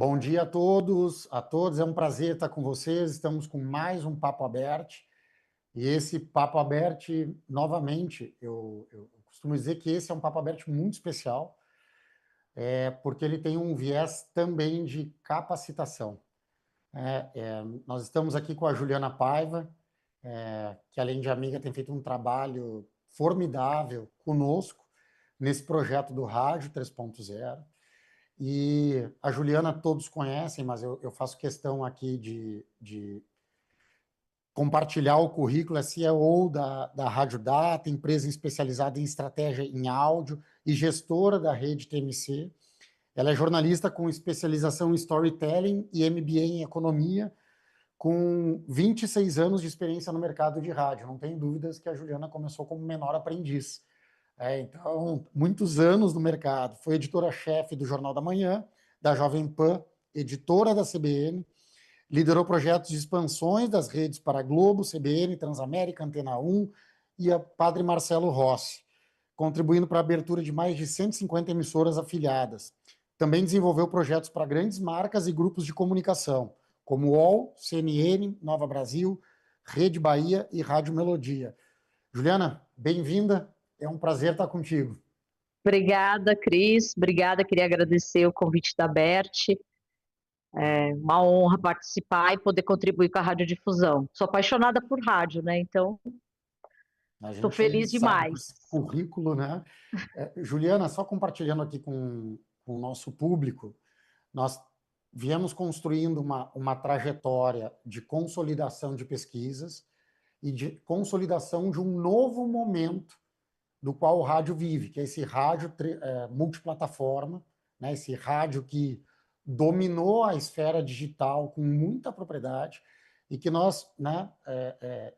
Bom dia a todos, a todos. É um prazer estar com vocês. Estamos com mais um Papo Aberto. E esse Papo Aberto, novamente, eu costumo dizer que esse é um Papo Aberto muito especial, porque ele tem um viés também de capacitação. Nós estamos aqui com a Juliana Paiva, que além de amiga tem feito um trabalho formidável conosco nesse projeto do Rádio 3.0. E a Juliana todos conhecem, mas eu faço questão aqui de compartilhar o currículo. É CEO da Rádio Data, empresa especializada em estratégia em áudio e gestora da rede TMC. Ela é jornalista com especialização em storytelling e MBA em economia, com 26 anos de experiência no mercado de rádio. Não tenho dúvidas que a Juliana começou como menor aprendiz. Então, muitos anos no mercado. Foi editora-chefe do Jornal da Manhã, da Jovem Pan, editora da CBN, liderou projetos de expansões das redes para a Globo, CBN, Transamérica, Antena 1 e a Padre Marcelo Rossi, contribuindo para a abertura de mais de 150 emissoras afiliadas. Também desenvolveu projetos para grandes marcas e grupos de comunicação, como UOL, CNN, Nova Brasil, Rede Bahia e Rádio Melodia. Juliana, bem-vinda. É um prazer estar contigo. Obrigada, Cris. Obrigada, queria agradecer o convite da Bert. É uma honra participar e poder contribuir com a radiodifusão. Sou apaixonada por rádio, né? Então, estou feliz sabe demais. esse currículo, né? Juliana, só compartilhando aqui com o nosso público, nós viemos construindo uma trajetória de consolidação de pesquisas e de consolidação de um novo momento do qual o rádio vive, que é esse rádio multiplataforma, né? Esse rádio que dominou a esfera digital com muita propriedade e que nós, né,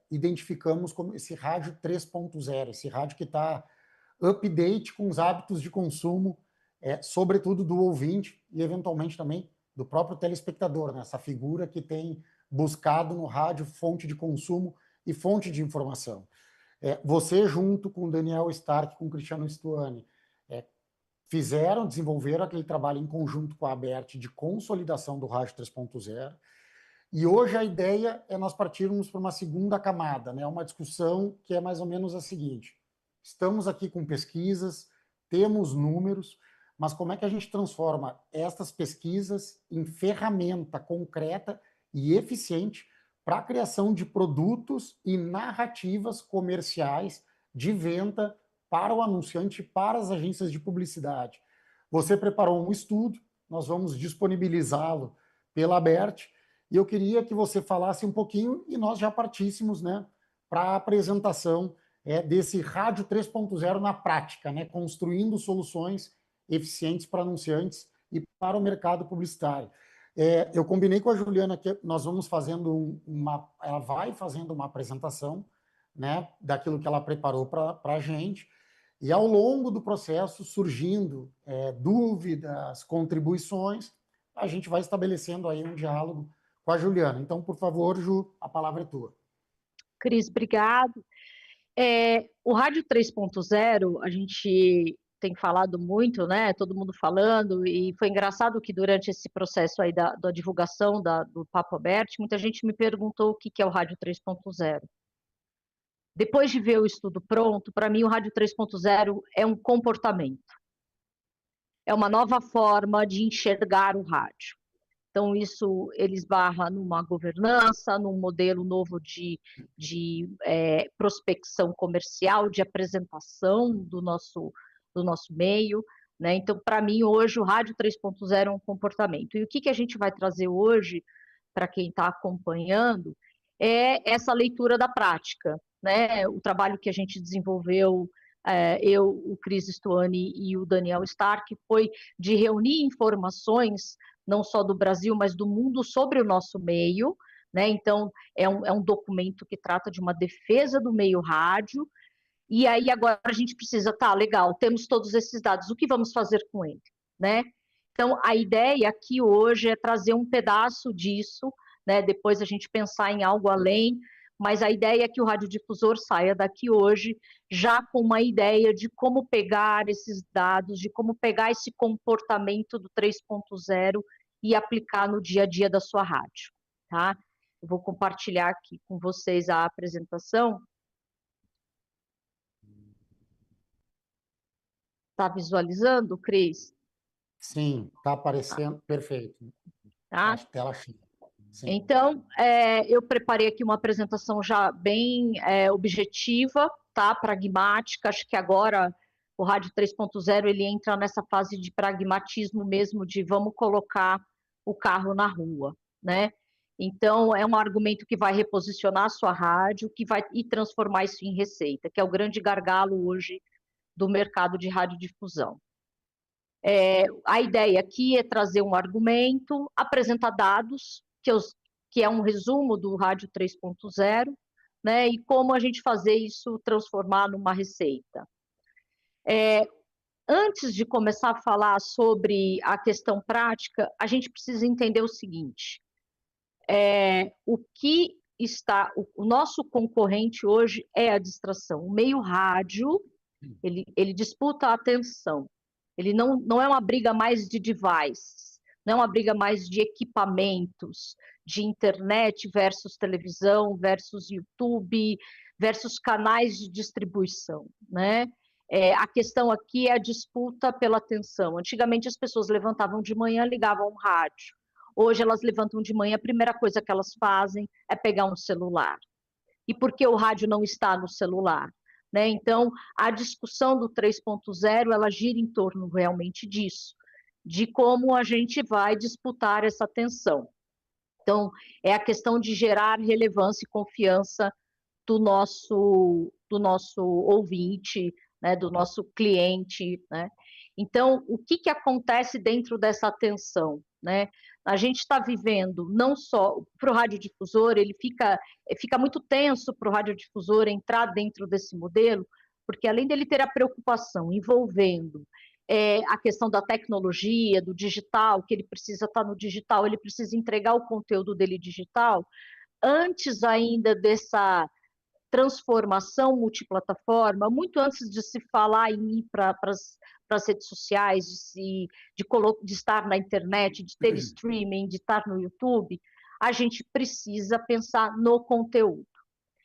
identificamos como esse rádio 3.0, esse rádio que está update com os hábitos de consumo, sobretudo do ouvinte e, eventualmente, também do próprio telespectador, né? Essa figura que tem buscado no rádio fonte de consumo e fonte de informação. Você, junto com o Daniel Stark, com o Cristiano Stuani, desenvolveram aquele trabalho em conjunto com a ABERT de consolidação do Rádio 3.0, e hoje a ideia é nós partirmos para uma segunda camada, né? Uma discussão que é mais ou menos a seguinte: estamos aqui com pesquisas, temos números, mas como é que a gente transforma estas pesquisas em ferramenta concreta e eficiente para a criação de produtos e narrativas comerciais de venda para o anunciante, para as agências de publicidade? Você preparou um estudo, nós vamos disponibilizá-lo pela ABERT, e eu queria que você falasse um pouquinho e nós já partíssemos, né, para a apresentação desse Rádio 3.0 na prática, né, construindo soluções eficientes para anunciantes e para o mercado publicitário. Eu combinei com a Juliana que nós vamos fazendo ela vai fazendo uma apresentação, né, daquilo que ela preparou para a gente, e ao longo do processo, surgindo dúvidas, contribuições, a gente vai estabelecendo aí um diálogo com a Juliana. Então, por favor, Ju, a palavra é tua. Cris, obrigado. O Rádio 3.0, a gente tem falado muito, né? Todo mundo falando, e foi engraçado que durante esse processo aí da divulgação do Papo Aberto, muita gente me perguntou o que é o Rádio 3.0. Depois de ver o estudo pronto, para mim o Rádio 3.0 é um comportamento. É uma nova forma de enxergar o rádio. Então, isso ele esbarra numa governança, num modelo novo de prospecção comercial, de apresentação do nosso meio, né? Então, para mim, hoje, o Rádio 3.0 é um comportamento. E o que a gente vai trazer hoje, para quem está acompanhando, é essa leitura da prática, né? O trabalho que a gente desenvolveu, eu, o Cris Stuani e o Daniel Stark, foi de reunir informações não só do Brasil, mas do mundo sobre o nosso meio, né? Então, é um documento que trata de uma defesa do meio rádio, e aí agora a gente precisa, tá, legal, temos todos esses dados, o que vamos fazer com ele, né? Então, a ideia aqui hoje é trazer um pedaço disso, né? Depois a gente pensar em algo além, mas a ideia é que o radiodifusor saia daqui hoje já com uma ideia de como pegar esses dados, de como pegar esse comportamento do 3.0 e aplicar no dia a dia da sua rádio, tá? Eu vou compartilhar aqui com vocês a apresentação. Está visualizando, Cris? Sim, está aparecendo, perfeito. Tá? Tela cheia. Sim. Então, eu preparei aqui uma apresentação já bem objetiva, tá? Pragmática. Acho que agora o Rádio 3.0 ele entra nessa fase de pragmatismo mesmo, de vamos colocar o carro na rua, né? Então, é um argumento que vai reposicionar a sua rádio, que vai e transformar isso em receita, que é o grande gargalo hoje do mercado de radiodifusão. A ideia aqui é trazer um argumento, apresentar dados, que é um resumo do Rádio 3.0, né, e como a gente fazer isso transformar numa receita. Antes de começar a falar sobre a questão prática, a gente precisa entender o seguinte, o nosso concorrente hoje é a distração. O meio rádio, ele disputa a atenção. Ele não é uma briga mais de devices, não é uma briga mais de equipamentos, de internet versus televisão, versus YouTube, versus canais de distribuição, né? A questão aqui é a disputa pela atenção. Antigamente as pessoas levantavam de manhã, ligavam o rádio. Hoje elas levantam de manhã, a primeira coisa que elas fazem é pegar um celular. E por que o rádio não está no celular? Né? Então, a discussão do 3.0, ela gira em torno realmente disso, de como a gente vai disputar essa atenção. Então, é a questão de gerar relevância e confiança do nosso ouvinte, né? Do nosso cliente, né? Então, o que acontece dentro dessa atenção, né? A gente está vivendo não só para o radiodifusor, ele fica muito tenso para o radiodifusor entrar dentro desse modelo, porque além dele ter a preocupação envolvendo a questão da tecnologia, do digital, que ele precisa estar no digital, ele precisa entregar o conteúdo dele digital, antes ainda dessa transformação multiplataforma, muito antes de se falar em ir para as redes sociais, de estar na internet, de ter streaming, de estar no YouTube, a gente precisa pensar no conteúdo.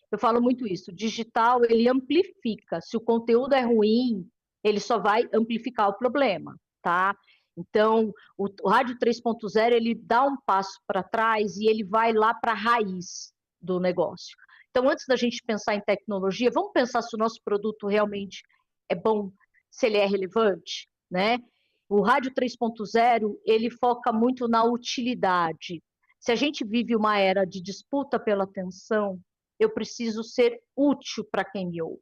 Eu falo muito isso, o digital, ele amplifica. Se o conteúdo é ruim, ele só vai amplificar o problema, tá? Então, o Rádio 3.0, ele dá um passo para trás e ele vai lá para a raiz do negócio. Então, antes da gente pensar em tecnologia, vamos pensar se o nosso produto realmente é bom, se ele é relevante, né? O Rádio 3.0, ele foca muito na utilidade. Se a gente vive uma era de disputa pela atenção, eu preciso ser útil para quem me ouve.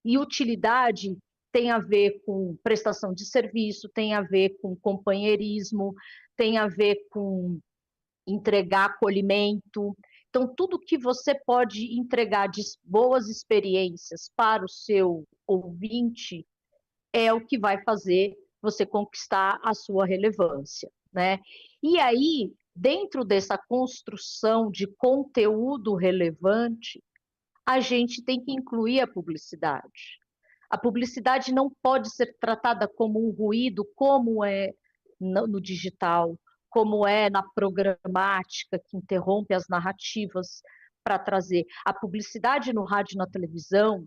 E utilidade tem a ver com prestação de serviço, tem a ver com companheirismo, tem a ver com entregar acolhimento. Então, tudo que você pode entregar de boas experiências para o seu ouvinte é o que vai fazer você conquistar a sua relevância, né? E aí, dentro dessa construção de conteúdo relevante, a gente tem que incluir a publicidade. A publicidade não pode ser tratada como um ruído, como é no digital, como é na programática, que interrompe as narrativas para trazer. A publicidade no rádio e na televisão,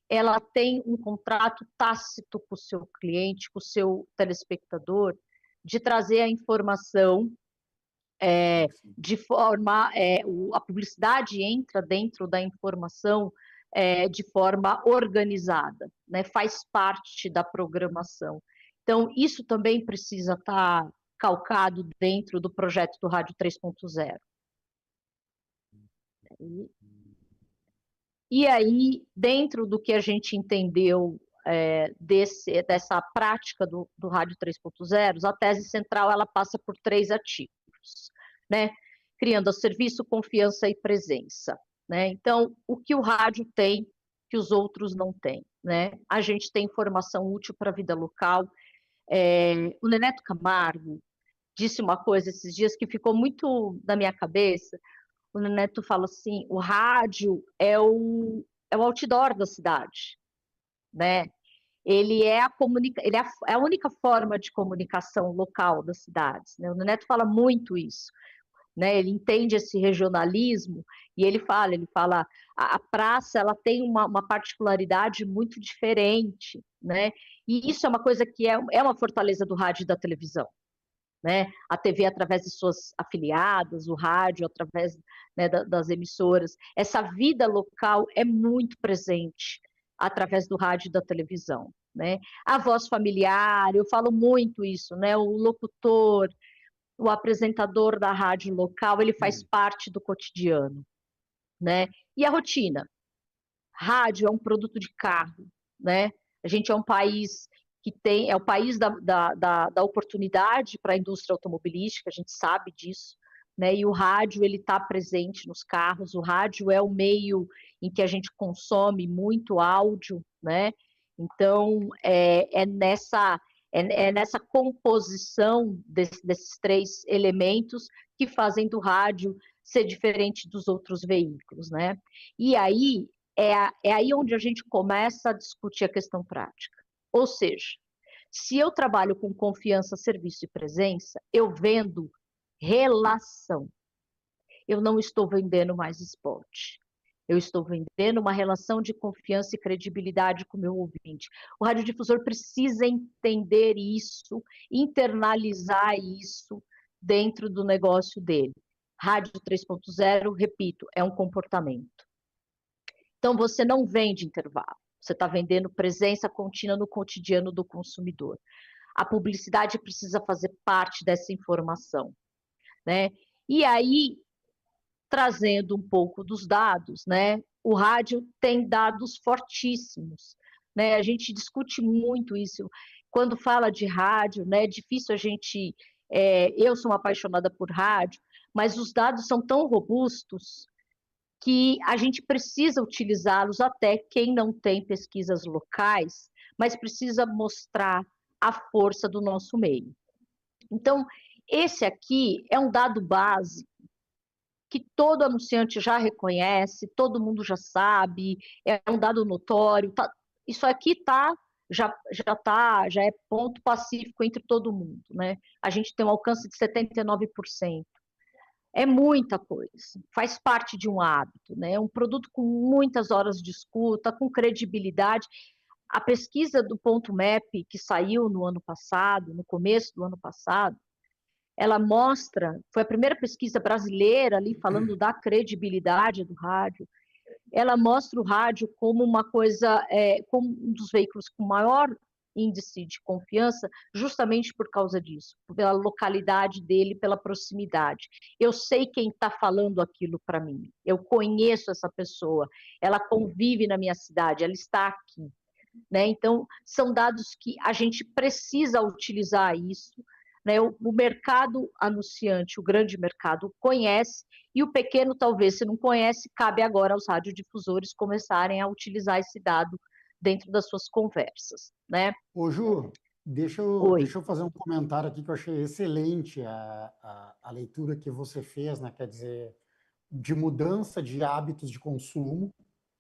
ela tem um contrato tácito com o seu cliente, com o seu telespectador, de trazer a informação de forma... a publicidade entra dentro da informação de forma organizada, né? Faz parte da programação. Então, isso também precisa estar calcado dentro do projeto do Rádio 3.0. E aí, dentro do que a gente entendeu dessa prática do Rádio 3.0, a tese central ela passa por 3 ativos, né? Criando serviço, confiança e presença, né? Então, o que o rádio tem que os outros não têm, né? A gente tem informação útil para a vida local. O Neneto Camargo disse uma coisa esses dias que ficou muito na minha cabeça. O Neneto fala assim, o rádio é o outdoor da cidade, né? ele é é a única forma de comunicação local das cidades, né? O Neto fala muito isso, né? Ele entende esse regionalismo e ele fala, a praça ela tem uma particularidade muito diferente, né? E isso é uma coisa que é uma fortaleza do rádio e da televisão, né? A TV através de suas afiliadas, o rádio através, né, das emissoras. Essa vida local é muito presente através do rádio e da televisão, né? A voz familiar, eu falo muito isso, né? O locutor, o apresentador da rádio local, ele faz parte do cotidiano, né? E a rotina? Rádio é um produto de carro, né? A gente é um país que é o país da oportunidade para a indústria automobilística, a gente sabe disso, né? E o rádio, ele está presente nos carros, o rádio é o meio em que a gente consome muito áudio, né? Então, é nessa composição desses três elementos que fazem do rádio ser diferente dos outros veículos, né? E aí, é aí onde a gente começa a discutir a questão prática. Ou seja, se eu trabalho com confiança, serviço e presença, eu vendo relação. Eu não estou vendendo mais spot. Eu estou vendendo uma relação de confiança e credibilidade com o meu ouvinte. O radiodifusor precisa entender isso, internalizar isso dentro do negócio dele. Rádio 3.0, repito, é um comportamento. Então, você não vende intervalo, você está vendendo presença contínua no cotidiano do consumidor. A publicidade precisa fazer parte dessa informação, né? E aí, trazendo um pouco dos dados, né? O rádio tem dados fortíssimos, né? A gente discute muito isso. Quando fala de rádio, né? É difícil a gente... eu sou uma apaixonada por rádio, mas os dados são tão robustos que a gente precisa utilizá-los até quem não tem pesquisas locais, mas precisa mostrar a força do nosso meio. Então, esse aqui é um dado básico que todo anunciante já reconhece, todo mundo já sabe, é um dado notório. Isso aqui já é ponto pacífico entre todo mundo, né? A gente tem um alcance de 79%. É muita coisa, faz parte de um hábito, né? É um produto com muitas horas de escuta, com credibilidade. A pesquisa do Ponto Map, que saiu no ano passado, no começo do ano passado, ela mostra, foi a primeira pesquisa brasileira ali falando da credibilidade do rádio, ela mostra o rádio como uma coisa, como um dos veículos com maior índice de confiança, justamente por causa disso, pela localidade dele, pela proximidade. Eu sei quem está falando aquilo para mim, eu conheço essa pessoa, ela convive na minha cidade, ela está aqui, né? Então, são dados que a gente precisa utilizar isso, né? O mercado anunciante, o grande mercado, conhece, e o pequeno, talvez, se não conhece, cabe agora aos radiodifusores começarem a utilizar esse dado dentro das suas conversas, né? Ô, Ju, deixa eu fazer um comentário aqui que eu achei excelente a leitura que você fez, né? Quer dizer, de mudança de hábitos de consumo,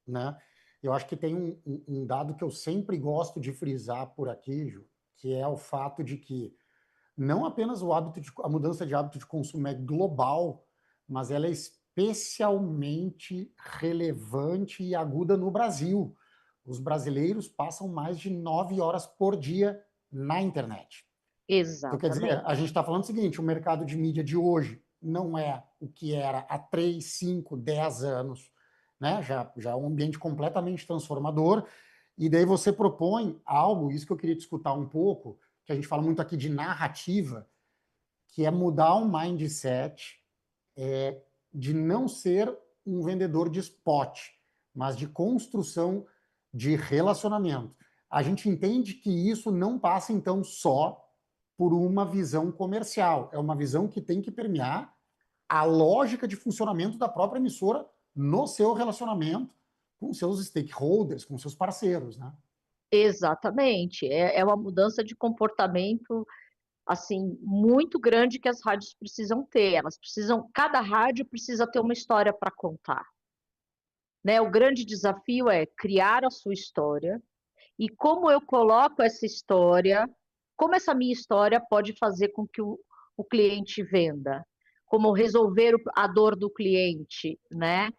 né? Eu acho que tem um dado que eu sempre gosto de frisar por aqui, Ju, que é o fato de que não apenas a mudança de hábito de consumo é global, mas ela é especialmente relevante e aguda no Brasil. Os brasileiros passam mais de 9 horas por dia na internet. Então, quer dizer, a gente está falando o seguinte, o mercado de mídia de hoje não é o que era há 3, 5, 10 anos, né? Já é um ambiente completamente transformador, e daí você propõe algo, isso que eu queria te escutar um pouco, que a gente fala muito aqui de narrativa, que é mudar o mindset de não ser um vendedor de spot, mas de construção de relacionamento. A gente entende que isso não passa, então, só por uma visão comercial. É uma visão que tem que permear a lógica de funcionamento da própria emissora no seu relacionamento com seus stakeholders, com seus parceiros, né? Exatamente. É uma mudança de comportamento assim muito grande que as rádios precisam ter. Cada rádio precisa ter uma história para contar, né? O grande desafio é criar a sua história e como eu coloco essa história, como essa minha história pode fazer com que o cliente venda, como resolver a dor do cliente, né?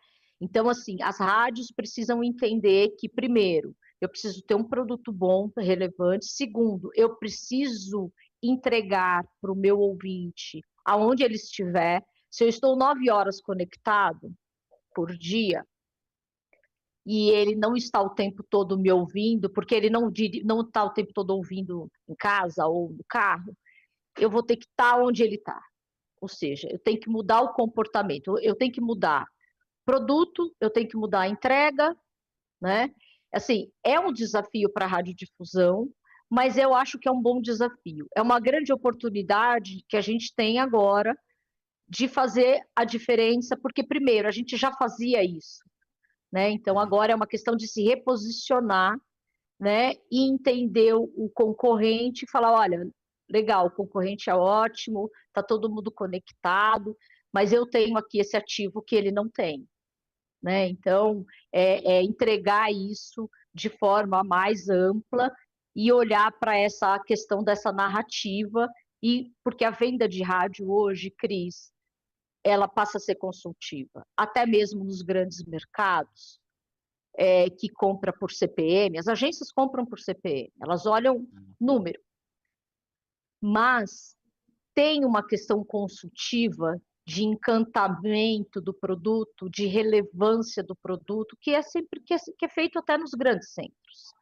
Então, assim, as rádios precisam entender que, primeiro, eu preciso ter um produto bom, relevante. Segundo, eu preciso entregar para o meu ouvinte, aonde ele estiver. Se eu estou 9 horas conectado por dia, e ele não está o tempo todo me ouvindo, porque ele não está o tempo todo ouvindo em casa ou no carro, eu vou ter que estar onde ele está. Ou seja, eu tenho que mudar o comportamento, eu tenho que mudar produto, eu tenho que mudar a entrega, né? Assim, é um desafio para a radiodifusão, mas eu acho que é um bom desafio. É uma grande oportunidade que a gente tem agora de fazer a diferença, porque, primeiro, a gente já fazia isso, né? Então, agora é uma questão de se reposicionar, né? E entender o concorrente e falar, olha, legal, o concorrente é ótimo, está todo mundo conectado, mas eu tenho aqui esse ativo que ele não tem, né? Então, entregar isso de forma mais ampla e olhar para essa questão dessa narrativa, e porque a venda de rádio hoje, Cris, ela passa a ser consultiva, até mesmo nos grandes mercados, que compra por CPM, as agências compram por CPM, elas olham número, mas tem uma questão consultiva de encantamento do produto, de relevância do produto, que é sempre que é feito até nos grandes centros,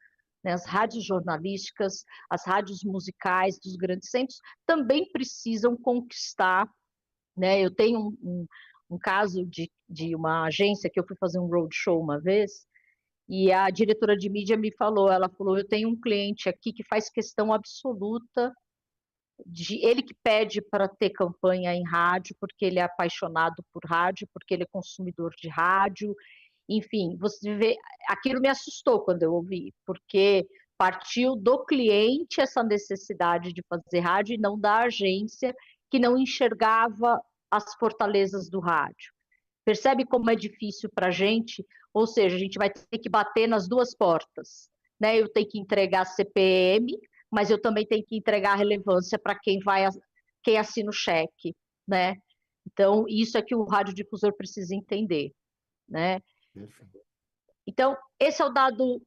né? As rádios jornalísticas, as rádios musicais dos grandes centros também precisam conquistar, né? Eu tenho um caso de uma agência que eu fui fazer um roadshow uma vez, e a diretora de mídia me falou, ela falou, eu tenho um cliente aqui que faz questão absoluta ele que pede para ter campanha em rádio, porque ele é apaixonado por rádio, porque ele é consumidor de rádio, enfim, você vê, aquilo me assustou quando eu ouvi, porque partiu do cliente essa necessidade de fazer rádio e não da agência que não enxergava as fortalezas do rádio. Percebe como é difícil para a gente? Ou seja, a gente vai ter que bater nas duas portas, né? Eu tenho que entregar CPM, mas eu também tenho que entregar relevância para quem assina o cheque, né? Então, isso é que o radiodifusor precisa entender, né? Perfeito. Então, esse é o dado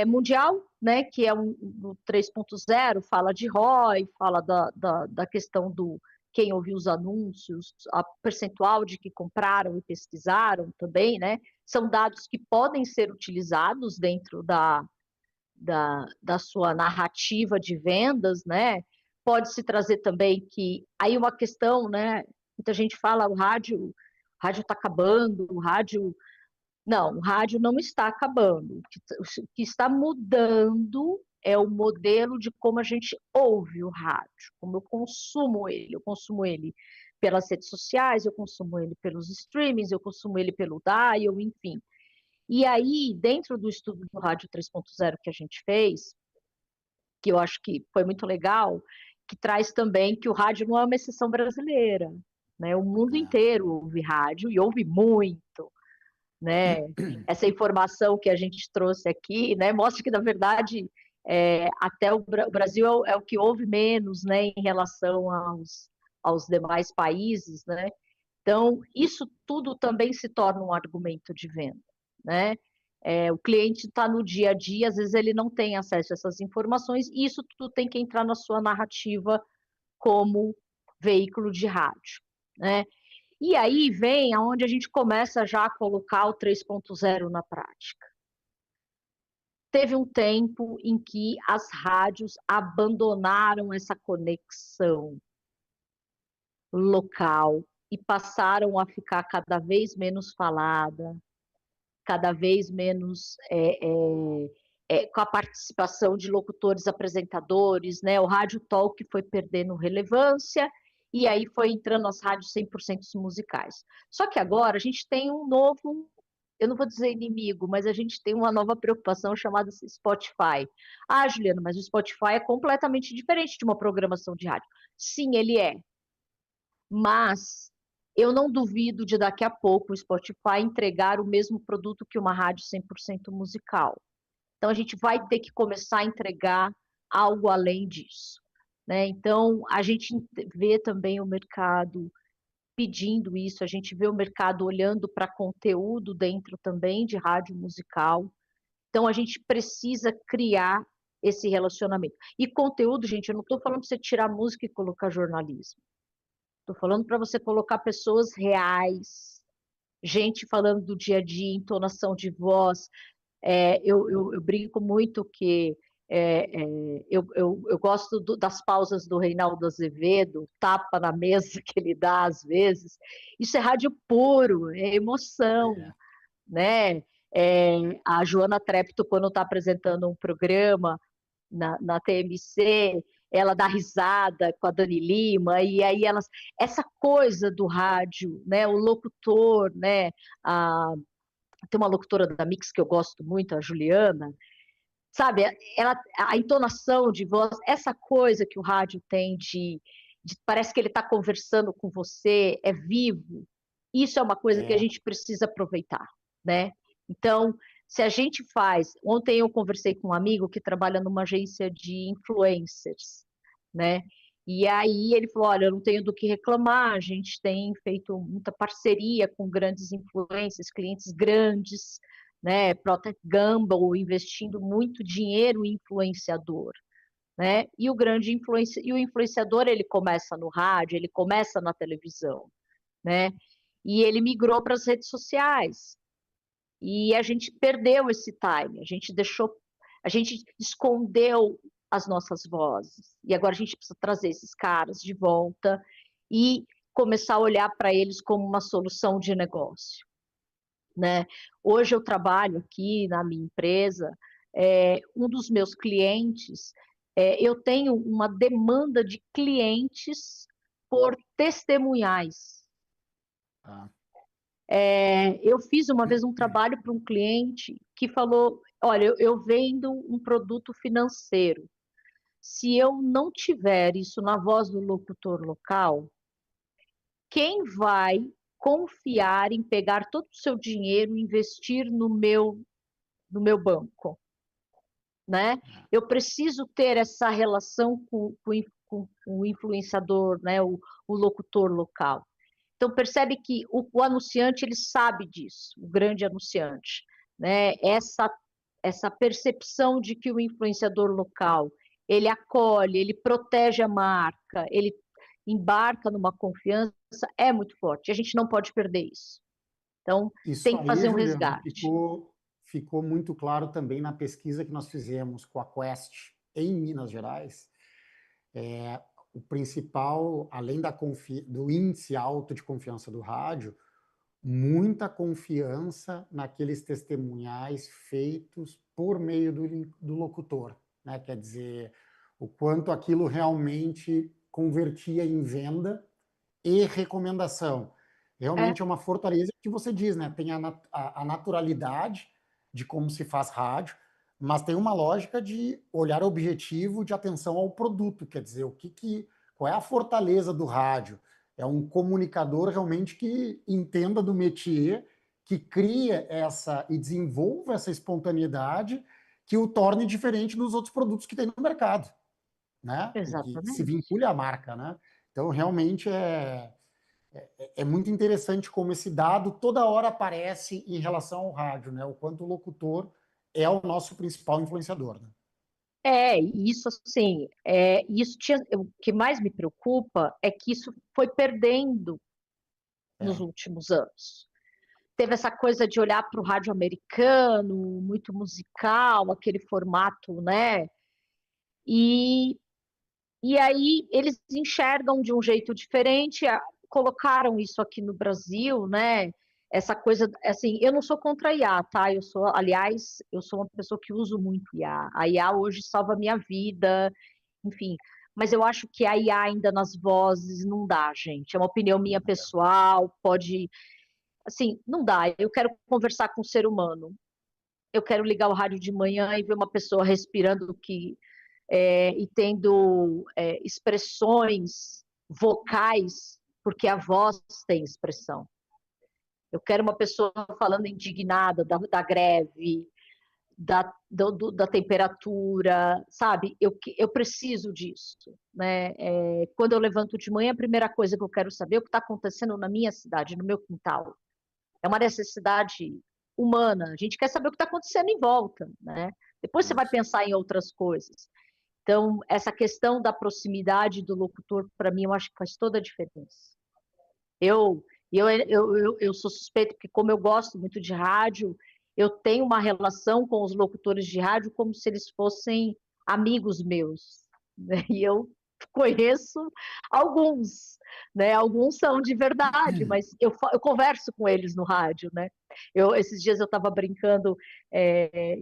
mundial, né? Que é o 3.0, fala de ROI, fala da questão do quem ouviu os anúncios, a percentual de que compraram e pesquisaram também, né? São dados que podem ser utilizados dentro da sua narrativa de vendas, né? Pode-se trazer também que aí uma questão, né? Muita gente fala o rádio está acabando, o rádio não, o rádio não está acabando. O que está mudando é o modelo de como a gente ouve o rádio, como eu consumo ele. Eu consumo ele pelas redes sociais, eu consumo ele pelos streamings, eu consumo ele pelo dial, enfim. E aí, dentro do estudo do Rádio 3.0 que a gente fez, que eu acho que foi muito legal, que traz também que o rádio não é uma exceção brasileira, né? O mundo inteiro ouve rádio e ouve muito, né? Essa informação que a gente trouxe aqui, né, mostra que, na verdade, até o Brasil é o que ouve menos, né, em relação aos demais países, né? Então, isso tudo também se torna um argumento de venda, né? O cliente está no dia a dia, às vezes ele não tem acesso a essas informações, e isso tudo tem que entrar na sua narrativa como veículo de rádio, né? E aí vem aonde a gente começa já a colocar o 3.0 na prática. Teve um tempo em que as rádios abandonaram essa conexão local e passaram a ficar cada vez menos falada, cada vez menos com a participação de locutores apresentadores, né? O rádio talk foi perdendo relevância e aí foi entrando as rádios 100% musicais. Só que agora a gente tem um novo, eu não vou dizer inimigo, mas a gente tem uma nova preocupação chamada Spotify. Ah, Juliana, mas o Spotify é completamente diferente de uma programação de rádio. Sim, ele é. Mas eu não duvido de daqui a pouco o Spotify entregar o mesmo produto que uma rádio 100% musical. Então, a gente vai ter que começar a entregar algo além disso, né? Então, a gente vê também o mercado pedindo isso, a gente vê o mercado olhando para conteúdo dentro também de rádio musical. Então, a gente precisa criar esse relacionamento. E conteúdo, gente, eu não estou falando para você tirar música e colocar jornalismo. Estou falando para você colocar pessoas reais, gente falando do dia a dia, entonação de voz. Eu brinco muito que eu gosto das pausas do Reinaldo Azevedo, tapa na mesa que ele dá às vezes. Isso é rádio puro, é emoção, É, né? A Joana Trepto, quando está apresentando um programa na TMC, ela dá risada com a Dani Lima, e aí essa coisa do rádio, né? O locutor, né? A, tem uma locutora da Mix que eu gosto muito, a Juliana, sabe? A entonação de voz, essa coisa que o rádio tem parece que ele está conversando com você, é vivo. Isso é uma coisa que a é, gente precisa aproveitar, né? Então, se a gente faz. Ontem eu conversei com um amigo que trabalha numa agência de influencers, né? E aí ele falou: olha, eu não tenho do que reclamar, a gente tem feito muita parceria com grandes influencers, clientes grandes, né? Procter Gamble investindo muito dinheiro em influenciador, né? E o influenciador ele começa no rádio, ele começa na televisão, né? E ele migrou para as redes sociais. E a gente perdeu esse time, a gente escondeu as nossas vozes. E agora a gente precisa trazer esses caras de volta e começar a olhar para eles como uma solução de negócio, né? Hoje eu trabalho aqui na minha empresa, um dos meus clientes, eu tenho uma demanda de clientes por testemunhais. tá. Eu fiz uma vez um trabalho para um cliente que falou: olha, eu vendo um produto financeiro. Se eu não tiver isso na voz do locutor local, quem vai confiar em pegar todo o seu dinheiro e investir no meu banco, né? Eu preciso ter essa relação com o influenciador, né? O locutor local. Então percebe que o anunciante ele sabe disso, o grande anunciante, né? Essa percepção de que o influenciador local ele acolhe, ele protege a marca, ele embarca numa confiança é muito forte. A gente não pode perder isso. Então Isso tem que aí, fazer um Juliana, resgate. ficou muito claro também na pesquisa que nós fizemos com a Quest em Minas Gerais. O principal, além do índice alto de confiança do rádio, muita confiança naqueles testemunhais feitos por meio do locutor, né? Quer dizer, o quanto aquilo realmente convertia em venda e recomendação. É, Realmente é uma fortaleza que você diz, né? Tem a naturalidade de como se faz rádio, mas tem uma lógica de olhar objetivo, de atenção ao produto. Quer dizer, qual é a fortaleza do rádio? É um comunicador realmente que entenda do métier, que cria essa e desenvolva essa espontaneidade que o torne diferente dos outros produtos que tem no mercado, né? E que se exatamente. vincule à marca, né? Então, realmente é muito interessante como esse dado toda hora aparece em relação ao rádio, né? O quanto o locutor é o nosso principal influenciador, né? Isso assim, o que mais me preocupa é que isso foi perdendo nos É, últimos anos. Teve essa coisa de olhar para o rádio americano, muito musical, aquele formato, né? E, e aí eles enxergam de um jeito diferente, colocaram isso aqui no Brasil, né? Essa coisa, assim, eu não sou contra a IA, tá? Aliás, eu sou uma pessoa que uso muito IA. A IA hoje salva a minha vida, enfim. Mas eu acho que a IA ainda nas vozes não dá, gente. É uma opinião minha pessoal, pode. Assim, não dá. Eu quero conversar com o ser humano. Eu quero ligar o rádio de manhã e ver uma pessoa respirando e tendo expressões vocais, porque a voz tem expressão. Eu quero uma pessoa falando indignada da greve, da temperatura, sabe? Eu preciso disso, né? Quando eu levanto de manhã, a primeira coisa que eu quero saber é o que está acontecendo na minha cidade, no meu quintal. É uma necessidade humana. A gente quer saber o que está acontecendo em volta, né? Depois você vai pensar em outras coisas. Então, essa questão da proximidade do locutor, para mim, eu acho que faz toda a diferença. Eu sou suspeita, porque como eu gosto muito de rádio, eu tenho uma relação com os locutores de rádio como se eles fossem amigos meus, né? E eu conheço alguns, né? Alguns são de verdade, mas eu converso com eles no rádio, né? Esses dias eu estava brincando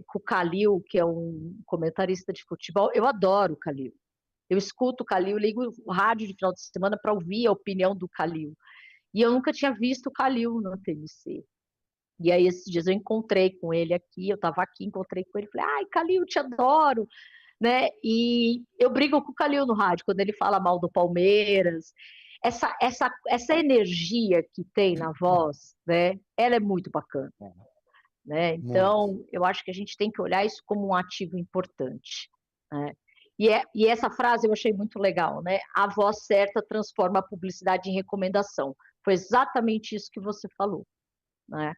com o Calil, que é um comentarista de futebol. Eu adoro o Calil. Eu escuto o Calil, ligo o rádio de final de semana para ouvir a opinião do Calil. E eu nunca tinha visto o Calil na TMC. E aí, esses dias eu encontrei com ele aqui, eu estava aqui, encontrei com ele, falei, ai, Calil, te adoro, né? E eu brigo com o Calil no rádio, quando ele fala mal do Palmeiras. Essa energia que tem na voz, né? Ela é muito bacana, né? Então, eu acho que a gente tem que olhar isso como um ativo importante, né? E essa frase eu achei muito legal, né? A voz certa transforma a publicidade em recomendação. Foi exatamente isso que você falou, né?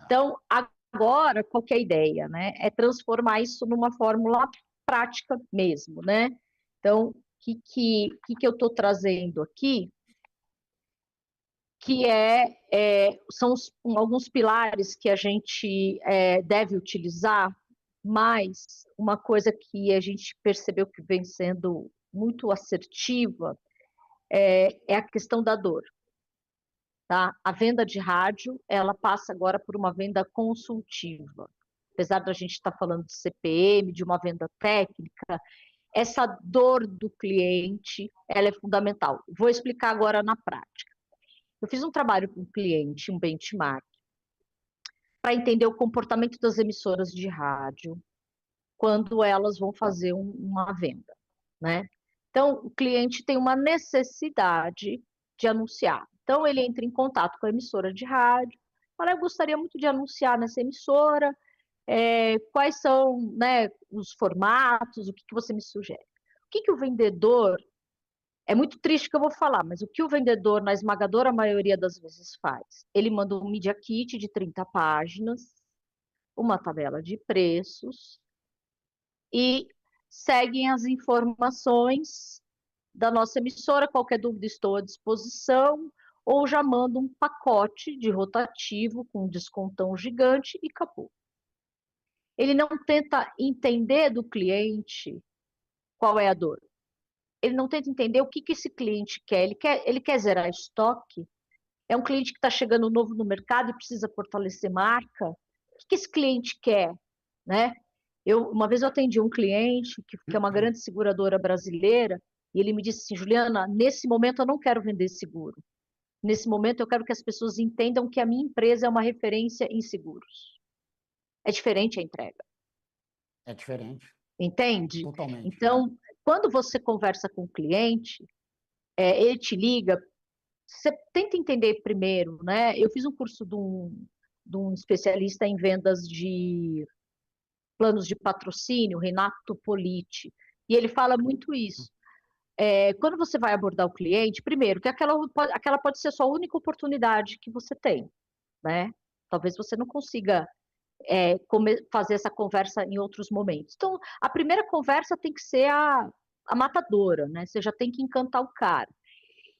Então, agora, qual que é a ideia, né? É transformar isso numa fórmula prática mesmo, né? Então, o que eu estou trazendo aqui, que são alguns pilares que a gente deve utilizar, mas uma coisa que a gente percebeu que vem sendo muito assertiva é a questão da dor. Tá? A venda de rádio, ela passa agora por uma venda consultiva. Apesar da gente estar falando de CPM, de uma venda técnica, essa dor do cliente, ela é fundamental. Vou explicar agora na prática. Eu fiz um trabalho com um cliente, um benchmark, para entender o comportamento das emissoras de rádio quando elas vão fazer uma venda, né? Então, o cliente tem uma necessidade de anunciar. Então, ele entra em contato com a emissora de rádio, fala, eu gostaria muito de anunciar nessa emissora, quais são, né, os formatos, o que você me sugere? O que o vendedor, é muito triste que eu vou falar, mas o que o vendedor, na esmagadora maioria das vezes, faz? Ele manda um Media Kit de 30 páginas, uma tabela de preços, e seguem as informações da nossa emissora. Qualquer dúvida, estou à disposição, ou já manda um pacote de rotativo com um descontão gigante e acabou. Ele não tenta entender do cliente qual é a dor. Ele não tenta entender o que esse cliente quer. Ele quer zerar estoque? É um cliente que está chegando novo no mercado e precisa fortalecer marca? O que esse cliente quer, né? Uma vez eu atendi um cliente que é uma grande seguradora brasileira e ele me disse assim, Juliana, nesse momento eu não quero vender seguro. Nesse momento eu quero que as pessoas entendam que a minha empresa é uma referência em seguros. É diferente a entrega. É diferente. Entende? Totalmente. Então, quando você conversa com o cliente, ele te liga, você tenta entender primeiro, né? Eu fiz um curso de um especialista em vendas de planos de patrocínio, Renato Politi, e ele fala muito isso. Quando você vai abordar o cliente, primeiro, que aquela pode ser a sua única oportunidade que você tem, né? Talvez você não consiga fazer essa conversa em outros momentos. Então, a primeira conversa tem que ser a matadora, né? Você já tem que encantar o cara.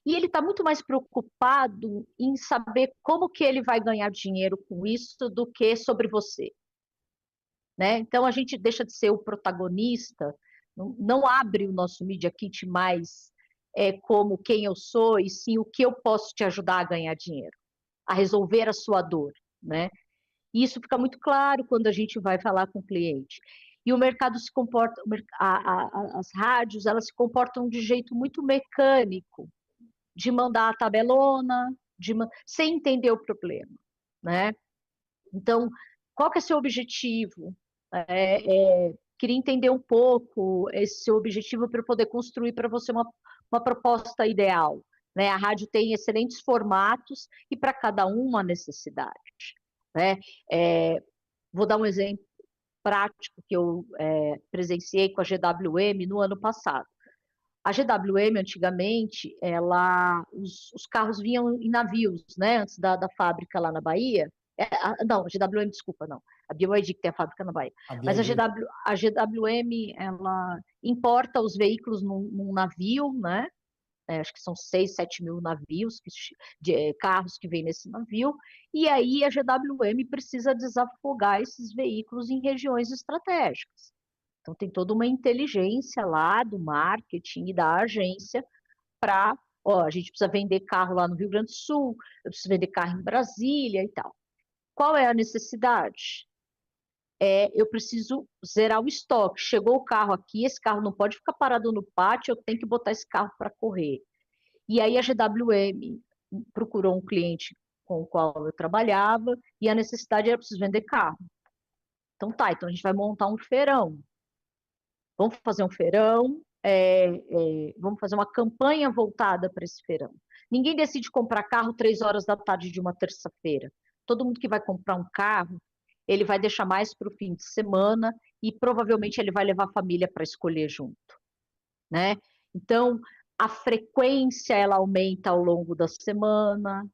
E ele está muito mais preocupado em saber como que ele vai ganhar dinheiro com isso do que sobre você, né? Então, a gente deixa de ser o protagonista, não abre o nosso Media Kit mais como quem eu sou, e sim o que eu posso te ajudar a ganhar dinheiro, a resolver a sua dor, né? E isso fica muito claro quando a gente vai falar com o cliente. E o mercado se comporta, as rádios, elas se comportam de jeito muito mecânico, de mandar a tabelona, sem entender o problema, né? Então, qual que é seu objetivo? Queria entender um pouco esse seu objetivo para eu poder construir para você uma proposta ideal, né? A rádio tem excelentes formatos e para cada um uma necessidade, né? Vou dar um exemplo prático que eu presenciei com a GWM no ano passado. A GWM, antigamente, os carros vinham em navios, né? Antes da fábrica lá na Bahia. Não, a GWM, desculpa, não. A BYD que tem a fábrica na Bahia. A Mas BYD. a GWM, ela importa os veículos num navio, né? Acho que são 6, 7 mil navios, carros que vêm nesse navio, e aí a GWM precisa desafogar esses veículos em regiões estratégicas. Então, tem toda uma inteligência lá do marketing e da agência para, a gente precisa vender carro lá no Rio Grande do Sul, eu preciso vender carro em Brasília e tal. Qual é a necessidade? Eu preciso zerar o estoque. Chegou o carro aqui, esse carro não pode ficar parado no pátio, eu tenho que botar esse carro para correr. E aí a GWM procurou um cliente com o qual eu trabalhava e a necessidade era preciso vender carro. Então então a gente vai montar um feirão. Vamos fazer um feirão, vamos fazer uma campanha voltada para esse feirão. Ninguém decide comprar carro 3 horas da tarde de uma terça-feira. Todo mundo que vai comprar um carro, ele vai deixar mais para o fim de semana e provavelmente ele vai levar a família para escolher junto, né? Então, a frequência ela aumenta ao longo da semana,